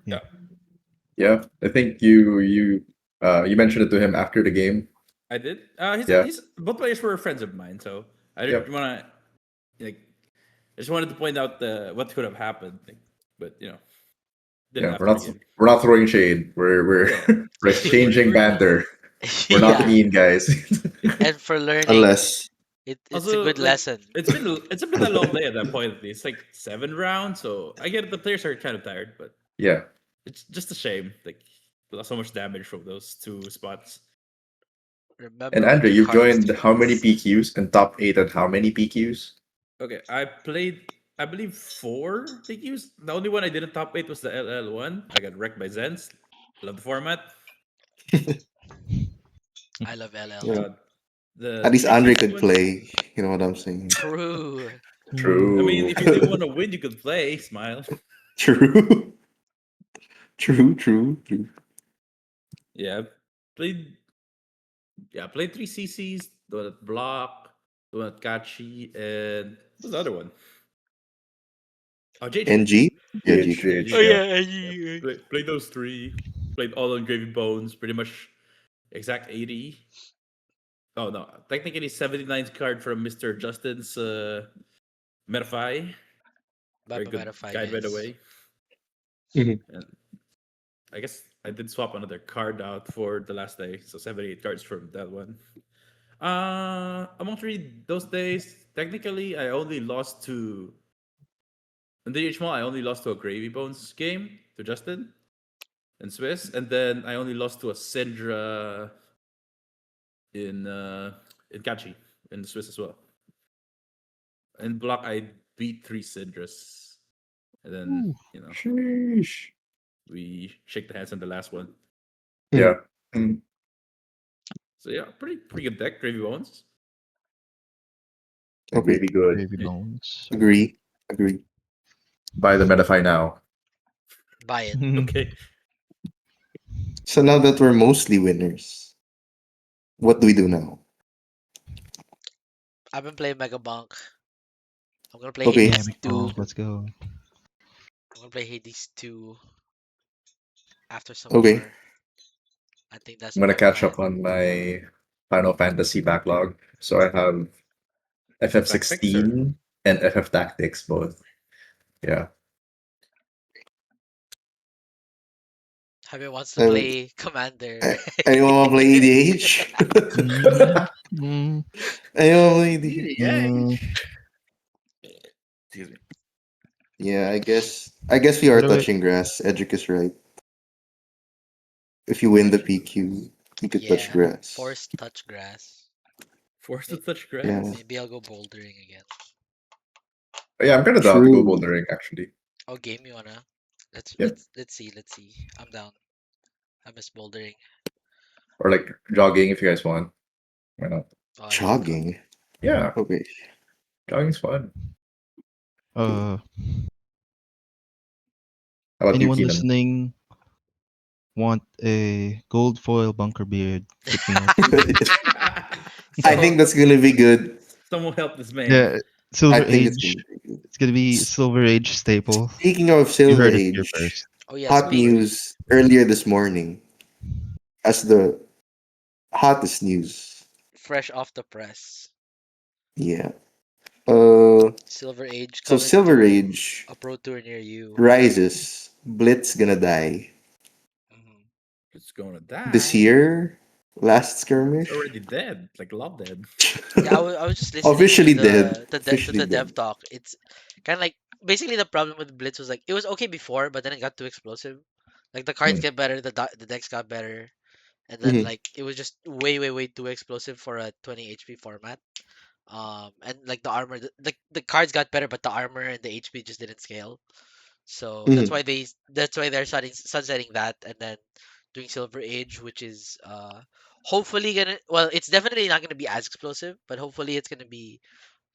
Yeah, I think you mentioned it to him after the game. I did. Yeah. He's both players were friends of mine, so I didn't want to I just wanted to point out what could have happened, but didn't we're not throwing shade. We're we're exchanging banter. We're not mean, guys. And for learning, Unless it's also, a good lesson. It's been a long day at that point. At least it's like 7 rounds, so I get it, the players are kind of tired, but yeah, it's just a shame. Like so much damage from those 2 spots. Remember and Andre, you've joined how many PQs and top 8 at how many PQs? Okay, I played, I believe 4 PQs. The only one I didn't top 8 was the LL one. I got wrecked by Zens. Love the format. I love LL. At least Andre could play. You know what I'm saying? True. True. I mean, if you didn't want to win, you could play. Smile. True. True. Yeah, played 3 CCs. The one at Block, the one at Kachi, and what was the other one? Oh, JJ. NG? Yeah, GH. Oh yeah. Played those 3. Played all on Gravy Bones. Pretty much exact 80. Oh no, technically 79 card from Mr. Justin's Metafy. Very good guide, by the way. And I guess I did swap another card out for the last day, so 78 cards from that one. Among those days, technically I only lost to in the HML. I only lost to a Gravy Bones game to Justin in Swiss, and then I only lost to a Syndra in Kachi in the Swiss as well. In Block, I beat 3 Syndras, and then Sheesh. we shake the hands on the last one. Yeah. So yeah, pretty good deck, Gravy Bones. Okay. Maybe good. Gravy bones. Agree. Buy the Metafy now. Buy it. Okay. So now that we're mostly winners, what do we do now? I've been playing Mega Bunk. I'm gonna play Okay. Hades 2. Let's go. I'm gonna play Hades 2 after some Okay. more. I think that's I'm gonna my catch plan. up on my Final Fantasy backlog. So I have FF16 and FF Tactics both. Yeah. Javier wants to play Commander. Anyone want to play EDH? Mm, Anyone want to play EDH? Excuse me. Yeah, I guess we are By the way- touching grass. Edric is right. If you win the PQ, you could touch grass. Force touch grass. Forced to touch grass. Yeah. Maybe I'll go bouldering again. Yeah, I'm kind of down to go True. bouldering actually. Oh, game you wanna? Let's Yep. let's see. I'm down. I miss bouldering. Or like jogging if you guys want. Why not? Oh, Jogging. Yeah, Okay. jogging's fun. uh, How about anyone you, Keenan? listening want a gold foil bunker beard? Hit me up. I think that's gonna be good. Someone help this man. Yeah, Silver I think it's Age. gonna be good. It's gonna be Silver Age staple. Speaking of You Silver heard it here Age, first. Oh yeah, hot Silver Age. news earlier this morning as the hottest news. Fresh off the press. Yeah. Uh, Silver Age so coming Silver to Age a pro tour near you. rises. Blitz gonna die Mhm. It's gonna this die. year. Last It's skirmish. already dead. Like love dead. Yeah, I was just listening to Officially dead. to Officially the dead. dev talk. It's kind of like basically the problem with Blitz was like it was okay before, but then it got too explosive. Like the cards Mm. get better, the decks got better, and then Mhm. like it was just way too explosive for a 20 HP format. And like the armor, the cards got better, but the armor and the HP just didn't scale. So Mhm. that's why they're sunsetting that and then doing Silver Age, which is hopefully gonna, well, it's definitely not gonna be as explosive, but hopefully it's gonna be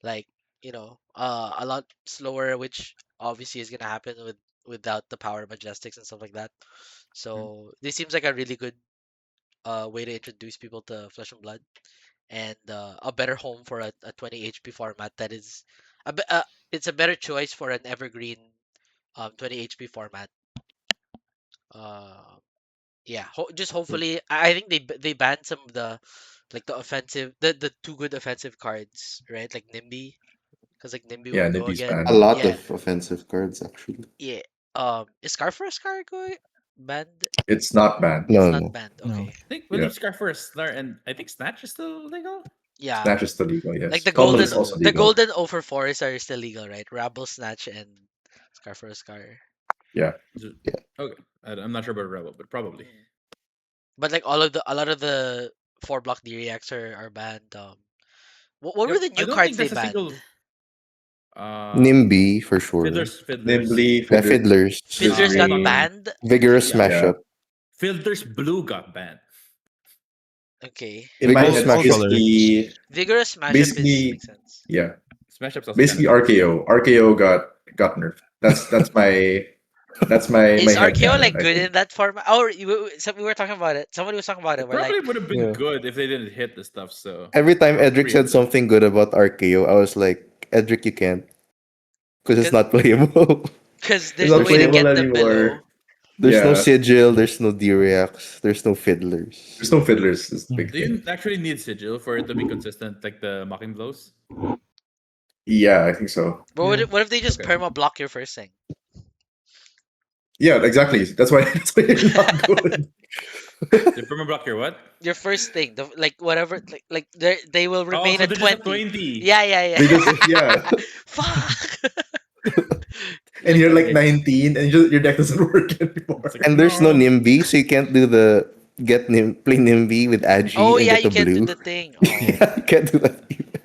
like, a lot slower, which obviously is gonna happen without the power majestics and stuff like that. So this seems like a really good way to introduce people to Flesh and Blood, and a better home for a 20 HP format that is it's a better choice for an evergreen 20 HP format. Uh, yeah, just hopefully, I think they banned some of the like the offensive, the two good offensive cards, right? Like Nimby, because like Nimby Yeah, will go Nibby's again. A banned. lot Yeah, of offensive cards actually. yeah. Is Scar for a Scar go banned? It's not banned. It's No, not no. banned. No. Okay. I think Yeah, believe Scar first Snare and I think Snatch is still legal. Yeah, Snatch is still legal. like Yes, the Pummel golden is also the legal. golden over fours are still legal, right? Rabble Snatch and Scar for a Scar. Yeah, Is it- Yeah. Okay, I'm not sure about Rebel, but probably. Mm. But like a lot of the 4 block D reacts are banned. What were Yep. the I new don't cards think they that's a banned? single. Uh, Nimby for sure. Fiddlers. Nimbly, Yeah, Fiddlers. Fiddlers I was got talking about Green. banned. Vigorous yeah. Smash Yeah, Up. Fiddlers Blue got banned. Okay. in my Vigorous head, All Smash Up. colors. Vigorous mashup is basically, makes sense. yeah, Smash Up's also kind of basically good. RKO. RKO got nerfed. That's my Is head RKO canon. like I good think in that format? Oh, we were talking about it. Somebody was talking about it. It We're like, probably would have been Yeah. good if they didn't hit the stuff. So Every time I was Edric pretty said upset. something good about RKO, I was like, Edric, you can't. Because it's cause, not playable. cause it's there's no not there's way to no playable get them anymore. below. there's no Yeah, sigil, there's no D-Reacts, there's no fiddlers. there's no fiddlers. Is the Hmm. big Do thing. you actually need sigil for it to be consistent, like the mocking blows? Yeah, I think so. But Yeah. what if they just Okay. perma block your first thing? Yeah, exactly. That's why that's why you're not good. They perma block your what? Your first thing, like whatever, like they will Oh, remain so at they're just a 20. 20. Yeah. They just yeah, Fuck. and Like you're like Okay. 19, and your deck doesn't work It's anymore. like And there's no no. Nimby, so you can't do the play Nimby with oh Agi and yeah, get you the can't do blue. the thing. Yeah. Yeah, you can't do that either.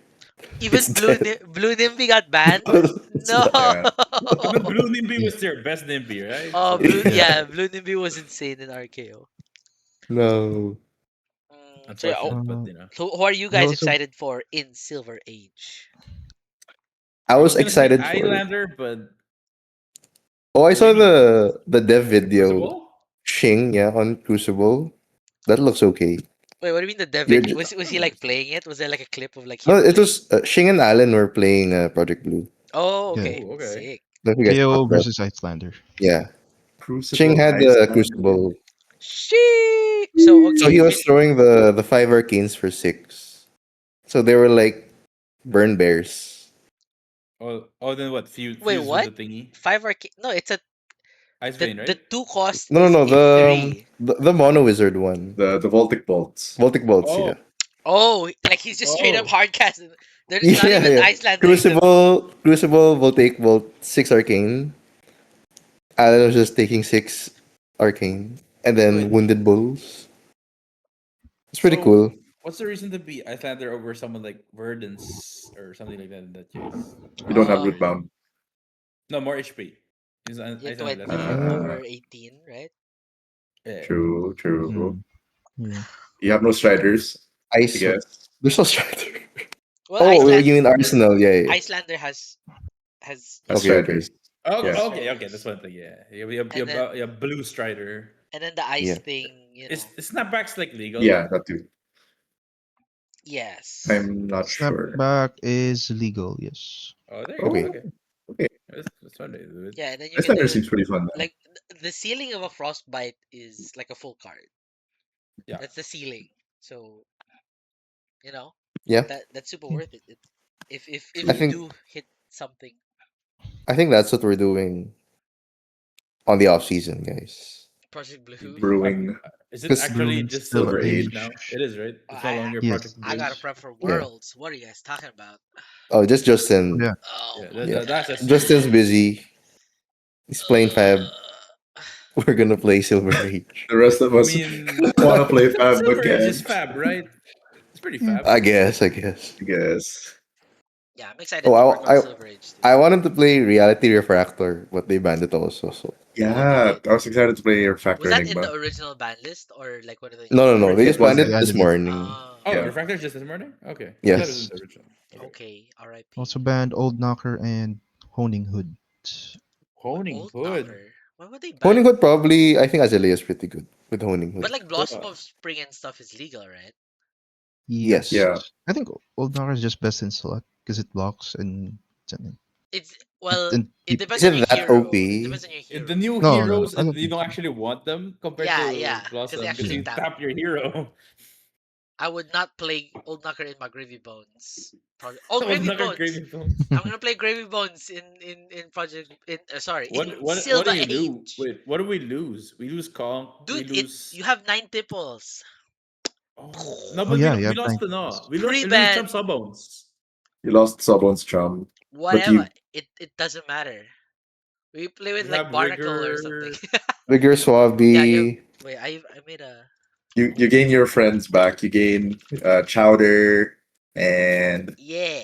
Even It's dead. Blue Nimby got banned. It's No. dead. Yeah, But Blue Nimby Yeah. was their best Nimby, right? Oh, So Yeah. Blue Nimby was insane in RKO. No. So yeah, unfortunate, but Uh, so who are you they guys also excited for in Silver Age? I I was was gonna say excited for it. Islander, but Oh, I saw maybe the dev video. Crucible. Shing, yeah, on Crucible. That looks okay. Wait, what do you mean the You're David? ju- Was he like playing it? Was there like a clip of like no, him it playing? was Shing and Allen were playing Project Blue. Oh, yeah. okay, Oh, okay. sick. Don't you guys KO caught that? versus Icelander. Yeah. Shing Crucible had the Icelander. Crucible. She. So So okay, he was throwing the 5 arcanes for 6. So they were like burn bears. Then what? wait, Fuse with what? the thingy. 5 arcane? No, it's a Ice the Vein, the right? two cost No, no, is no. a 3. The Mono Wizard one. The Voltic bolts. Voltic Bolts, Oh, yeah. Oh, like he's just straight up oh. hardcast. There's not Yeah, even yeah. Icelandering the. Crucible, Voltaic Bolt, 6 arcane. Alan was just taking 6 arcane. And then Wait. Wounded Bulls. It's pretty So, cool. what's the reason to be Icelander over someone like Verdance or something like that in that case? You Or don't have some Uh, root reason? bound. No, more HP. Is yeah, Icelander less 20 HP? Uh, over 18, right? Yeah. true, true. Hmm. Yeah. You have no striders, I Ice. guess. There's no Strider. Well, Oh, you mean Arsenal? Yeah, yeah. Icelander has As Okay, striders. okay. Oh, Yeah. okay. That's one thing. Yeah, and then you have Blue Strider. and then the ice Yeah. thing, Is snapbacks like legal? Yeah, that too. Yes. I'm not sure. Snapback is legal, yes. Oh, there you go. Oh, Okay. Okay, okay. that's fun, dude. Yeah, and then you This get thunder the seems pretty fun then. like the ceiling of a frostbite is like a full card. Yeah. That's the ceiling. So, you know, Yeah. that's super Yeah. worth it. If I you True. think do hit something. I think that's what we're doing on the off season, guys. Project Blue. Maybe. Brewing Is it Because actually Brewing just Silver Silver Silver Age Age. now? Age. It is, right? It's no I longer Project Yes. I Blue. gotta prep for yeah. Worlds. What are you guys talking about? Oh, just Oh, Justin. yeah. Oh Yeah, my Yeah. that's god. SG. Justin's busy. He's playing Fab. Uh, We're gonna play Silver Age. The rest of I us mean, want to play Fab but Silver Age is can't. fab, right? It's pretty Yeah. fab. I guess. I guess. I guess. yeah, I'm Oh, excited to work on Silver Age too. I wanted to play Reality Refractor, but they banned it also. So Oh, did Yeah, they? I was excited to play your Was Factor that in the Enigma. original ban list or like one of the no, new no, no. They It just versions? banned wasn't. They it this added it. morning. Ah, Oh, Yeah. Refractor's just this morning? Okay. I thought it was in Yes. the original. Okay. okay. Also R.I.P. banned Old Knocker and Honing Hood. Honing Old Hood. Knocker. Why would they ban? Honing Hood probably. I think Azalea is pretty good with Honing But Hood. like Blossom Yeah. of Spring and stuff is legal, right? Yes. Yes. Yeah. I think Old Knocker is just best in select because it blocks and something. It's well, And it people. depends Is on it your that hero. It OP? depends on your The hero. new No, no, heroes, I don't you think don't so. actually want them compared Yeah, to yeah, because they Blossom because actually you Mhm. tap. tap your hero. I would not play Old Knocker in my Gravy Bones project. Oh, Old Gravy Knocker Bones! Gravy Bones. I'm gonna play Gravy Bones in Project in sorry in What do Silver you lose? Age. Wait, what do we lose? We lose Conk. We Dude, it lose. you have 9 tipples. Oh no, Oh but yeah, you we have lost nine the no. tickets. We lose Pre-ban, Trump Sawbones. You lost Sobon's Chum, but whatever. you It doesn't matter. We play with We like have Barnacle or something. Rigor. Vigor Yeah, you Swabby. wait. I made a you gain your friends back. You gain Chowder and yeah,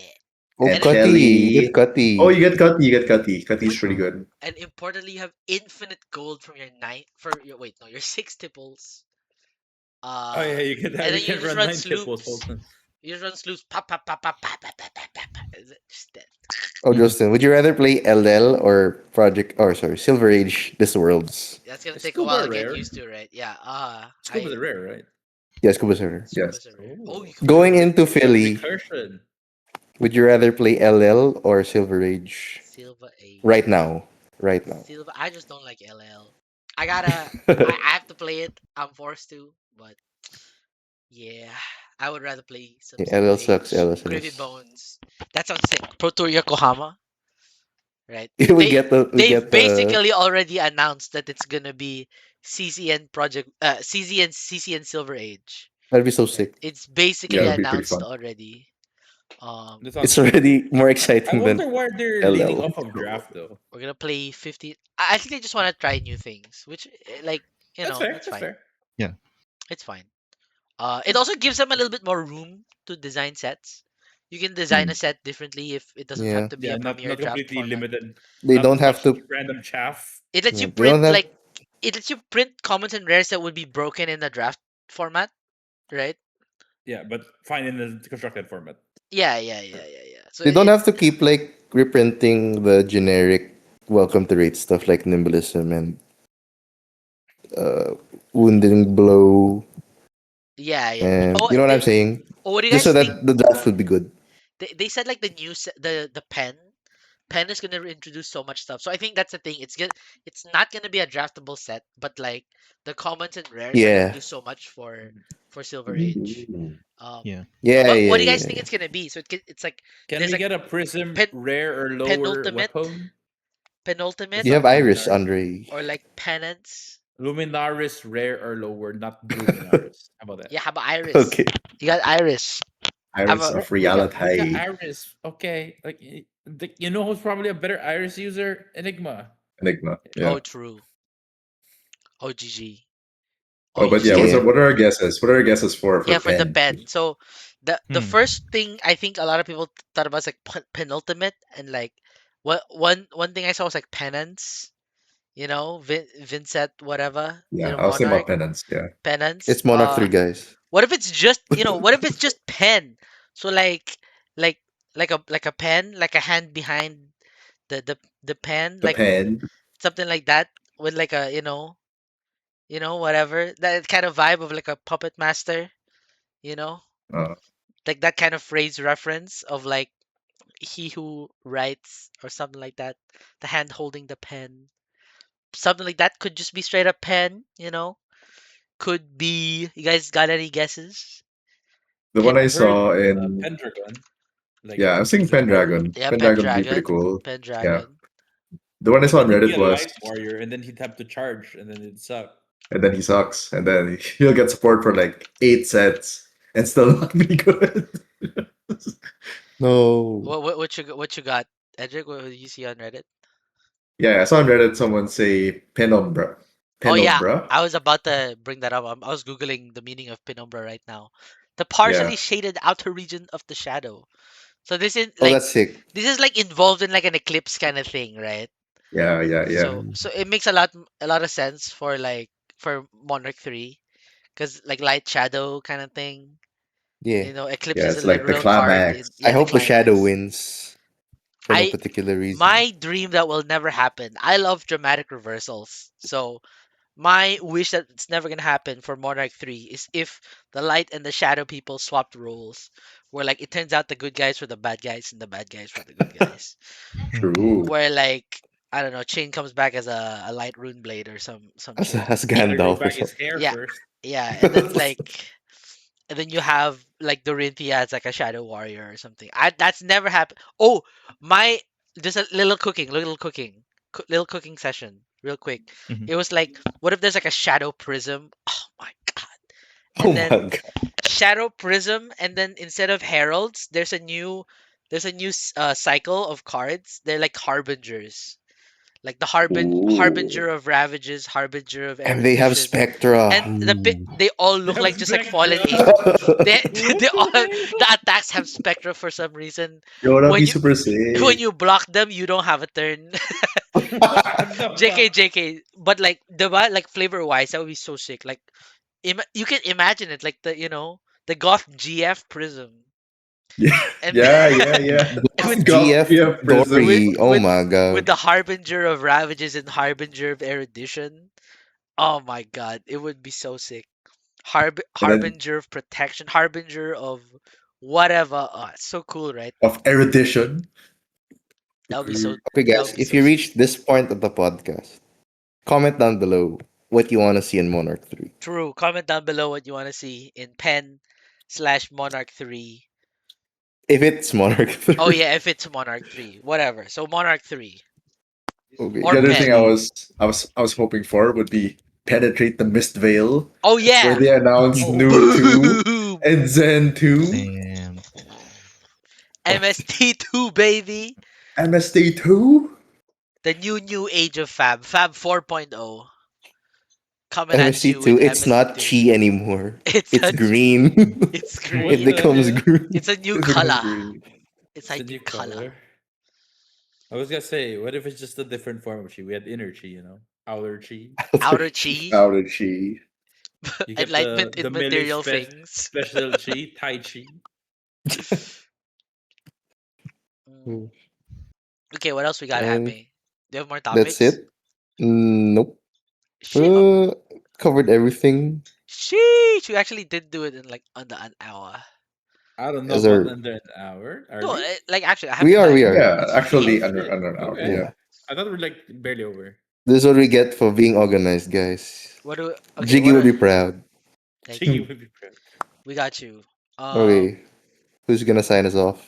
Oh, and then Cutty. You get Kelly. Oh, Cutty. you get Cutty. You get Cutty. Cutty's wait, pretty good. and importantly, you have infinite gold from your nine for your wait no your 6 tipples. Oh yeah, you can And you then you can just run run 9 tipples. sloops. Hold on. You just run sloops. Pop pop pop pop pop pop pop pop pop. pop. Is it just dead? Oh, Justin, would you rather play LL or Project? Or sorry, Silver Age This Worlds? That's gonna Is take a while Scuba to get rare? used to, right? Yeah. Scuba's I a rare, right? Yes, Scuba Server. Yes. Scuba's a rare. Oh, Oh, you can play Going with into Philly, recursion. would you rather play LL or Silver Age Silver right Age. now? Right now. Silver. I just don't like LL. I gotta. I have to play it. I'm forced to. But yeah, I would rather play some Yeah, Silver LL sucks. Age. LL Gravy sucks. Bones. That sounds sick. Pro Tour Yokohama. Right? we get the we They've get the. basically already announced that it's gonna be CCN Project CCN Silver Age. That'd be so Right? sick. It's Yeah, basically it'd be pretty announced fun. already. That It's sounds sick. already more I exciting than wonder why they're leaning LL. off of draft though. We're gonna play 50. I think they just want to try new things, which like That's fair. it's That's fine. fair. Yeah. It's fine. It also gives them a little bit more room to design sets. You can design a Mhm. set differently if it doesn't have Yeah, to be Yeah, a not premier draft completely format. limited. they Not don't a have bunch of to. random chaff. It lets Yeah, you they don't print have. like it lets you print commons and rares that would be broken in the draft format, right? Yeah, but fine in the constructed format. Yeah. So They don't have to keep like reprinting the generic welcome to rate stuff like Nimblism and uh, Wounding Blow, yeah. and Oh, you know what I'm saying. what do you Just guys so think? that the draft would be good. They said like the new the pen is gonna introduce so much stuff. So I think that's the thing. It's not gonna be a draftable set, but like the commons and rares are gonna Yeah, do so much for Silver Age. Um, Yeah. yeah, what yeah, do you guys yeah, think yeah. it's gonna be? So it's like Can there's we like get a prism pen rare or lower penultimate, weapon? That's You penultimate, not have Iris, Luminaris. Andre. or like penance. Luminaris rare or lower, not Luminaris. How about that? Yeah, how about Iris? Okay. You got Iris. Have Iris a of We got Reality. Iris. Okay, like you know who's probably a better Iris user? Enigma. Enigma. oh Yeah. true. Oh GG. Oh, Oh, you but just yeah, get Yeah. what are our guesses? What are our guesses for yeah for the pen? pen. So the Hmm. first thing I think a lot of people thought about is like penultimate and like what one thing I saw was like penance. You know, Vincent whatever. You Yeah, know, I was thinking monarch about penance. Yeah. penance. It's Monarch 3, guys. What if it's just what if it's just pen? So like like a pen, like a hand behind the pen, The like pen. something like that with like a whatever that kind of vibe of like a puppet master. You know Uh, like that kind of phrase reference of like he who writes or something like that. The hand holding the pen, something like that could just be straight up pen. Could be. You guys got any guesses? The Pen, one I I've heard saw in Pendragon. Like yeah, I'm he's seeing the sword. Pendragon. yeah, Pendragon would be pretty Pendragon, cool. Yeah. Pendragon. The one I saw But on he'd be Reddit a was light warrior, and then he'd have to charge, and then it'd suck. and then he sucks, and then he'll get support for like 8 sets and still not be good. No. What you got, Edric? What did you see on Reddit? Yeah, I saw on Reddit someone say Penumbra. Oh yeah, Penumbra? I was about to bring that up. I was googling the meaning of penumbra right now. The Yeah. partially shaded outer region of the shadow. So Oh, that's sick. this is like involved in like an eclipse kind of thing, right? Yeah, yeah, yeah. So it makes a lot of sense for like for Monarch 3 because like light shadow kind of thing. Yeah. Eclipse Yeah, is a it's like the literal card in climax. I yeah, the hope the shadow climax. wins for no I particular reason. My dream that will never happen. I love dramatic reversals. So my wish that it's never gonna happen for Monarch 3 is if the light and the shadow people swapped roles. Where like it turns out the good guys were the bad guys and the bad guys were the good guys. True. Where like I don't know, Chain comes back as a light rune blade or some As, shit. as He had to grow Gandalf or back his something. hair Yeah, first. yeah, and then like and then you have like Dorinthia as like a shadow warrior or something. That's never happened. Oh, my just a little cooking session, real quick. Mhm. It was like, what if there's like a shadow prism? Oh my god! Oh And my then god. shadow prism, and then instead of heralds, there's a new cycle of cards. They're like harbingers, like the Ooh. harbinger of ravages, harbinger of And they have erudition, Spectra. and they all They look have like just like fallen Spectra. angel. They Oh they all my the attacks have spectra for some reason. Yo, that'd When be you super when sick. you block them, you don't have a turn. What the JK fuck? JK, but like like flavor wise, that would be so sick. Like you can imagine it, like the Goth GF Prism, Yeah, and yeah, yeah, yeah. with Goth GF GF Prism. with Dory. Oh with my with god. the Harbinger of Ravages and Harbinger of Erudition. Oh my god, it would be so sick. And then Harbinger of protection, harbinger of whatever. Oh, it's so cool, right? of erudition. That would be so. Okay, That guys, would be if so you sick. reach this point of the podcast, comment down below what you want to see in Monarch 3. True. Comment down below what you want to see in Pen/Monarch 3. If it's Monarch Oh 3. yeah, if it's Monarch 3, whatever. So Monarch 3 Okay, or The other who's thing Pen. gonna. I was hoping for would be penetrate the mist veil, Oh where yeah. they announced Oh, Nu 2 Boom. and Zen 2, Damn. MST2 baby. MST 2. The new age of Fab. Fab 4.0 coming at you MST2, with it's not MST2. chi anymore. It's It's a green. it's what It green. the becomes hell? green. It's a new It becomes color. green. It's It's a a new new color. color. I was gonna say, what if it's just a different form of chi? We had inner chi, outer chi. Outer chi, Ouchie. You get enlightenment the in melee material things. special chi, tai chi. Mm. Okay, what else we got And happening? Do you have more that's topics? it. Nope. Shit. Uh, covered everything. Sheesh. We actually did do it in like under an hour. I don't know As about our under an hour. Are No, we? like actually, I have we the are, we timer. are. Yeah, Oh actually shit. under an hour. Okay. Yeah. Yeah. I thought we were like barely over. This is what we get for being organized, guys. What do? Okay, Jiggy what would are? be proud. Thank Chi you. would be proud. We got you. Um. Okay, who's gonna sign us off?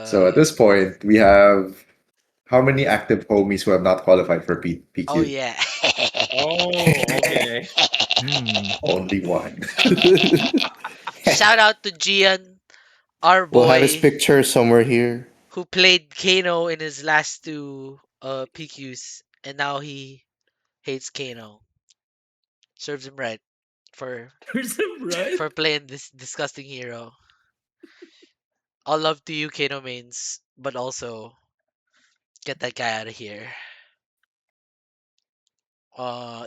So at Uh. this point, we have how many active homies who have not qualified for Oh PQ? yeah. Oh, okay. Hmm. Only one. Shout out to Gian, our We'll have his boy picture somewhere here. who played Kano in his last two PQs, and now he hates Kano. Serves him right for There's him, right? playing this disgusting hero. All love to you, Kano mains, but also get that guy out of here.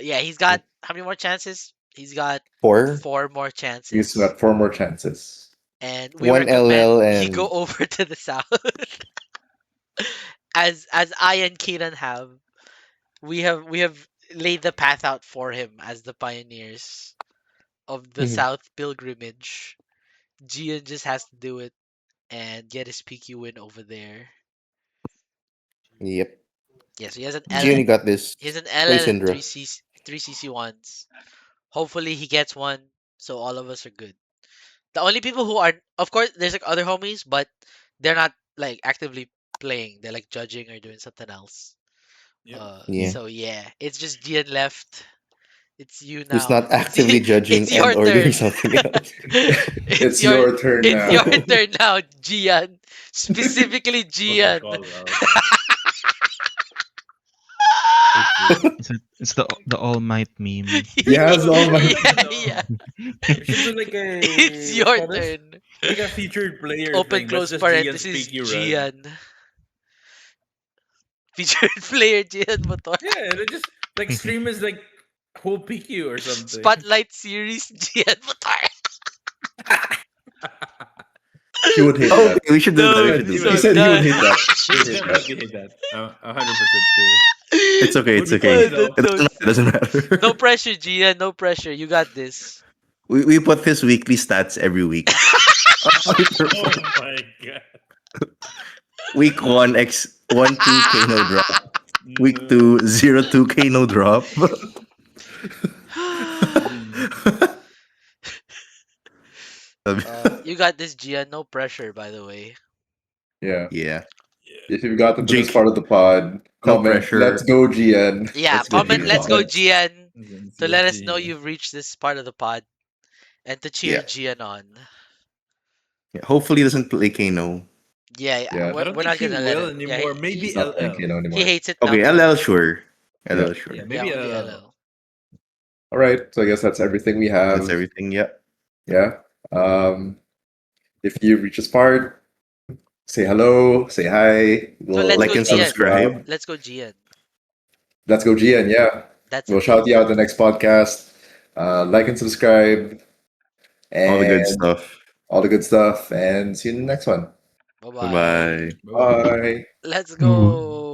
Yeah, he's got how many more chances? He's got Four, 4 more He's chances, got 4 more chances. and we one recommend LL, he go and over to the south, as I and Keenan have. We have laid the path out for him as the pioneers of the Mhm. South pilgrimage. Gian just has to do it and get his PQ win over there. Yep. Yeah, so he has an Gianni got this. he has an Play LL and Syndra. three CC ones. Hopefully he gets one, so all of us are good. The only people who are, of course, there's like other homies, but they're not like actively playing. They're like judging or doing something else. Yep. Yeah. So yeah, it's just Gian left. It's you Who's now. not actively judging It's and your or doing turn. something else. it's It's your your turn it's now. your turn now, Gian. Specifically Close Gian. call out. I see. It's the All Might meme. He has all my. Yeah, yeah. We should do like It's a what you your call this? turn. Like a featured player Open thing. That's close just Gian's parenthesis PQ run. Gian. Featured player Gian Motor. Yeah, they just like stream is like whole PQ or something. Spotlight series Gian Motor. He would hate Okay, that. we should do that. We No, should do He He that. would. said he would done. hate that. He He would would hate that. definitely hate that. 100% sure. It's okay. Would It's be okay. funny Oh, though. It doesn't matter. It doesn't no matter. pressure, Gian. No pressure. You got this. We put his weekly stats every week. Oh my god. Week 1 X 1 2K no drop. Week No. 2 0 2K no drop. You got this, Gian. No pressure, by the way. Yeah. Yeah. If you've gotten to this Jake, part of the pod, no comment, let's pressure. go, GN. Yeah, Let's go, comment. Gian. Let's go, Comments. Gian, to let us know Legit. you've reached this part of the pod and to cheer Yeah. Gian on. Hopefully, he doesn't play Kano. Yeah, Yeah. I don't we're think not he gonna let will him. Yeah, anymore. Maybe He's not playing LL. Kano he anymore. hates it now. Okay, LL sure. LL Yeah. sure. Yeah, Yeah, maybe only LL. LL. All right. So I guess that's everything we have. That's everything. Yeah. Yeah. If you reach this part, say hello, say hi. So We'll let's Like go, and Gian. subscribe. Let's go, Gian. Let's go, GN. Yeah. That's We'll it. shout you out the next podcast. Like and subscribe All the good and stuff. all the good stuff. And see you in the next one. Bye Bye bye. bye. Bye bye. Bye. Let's Ooh. go.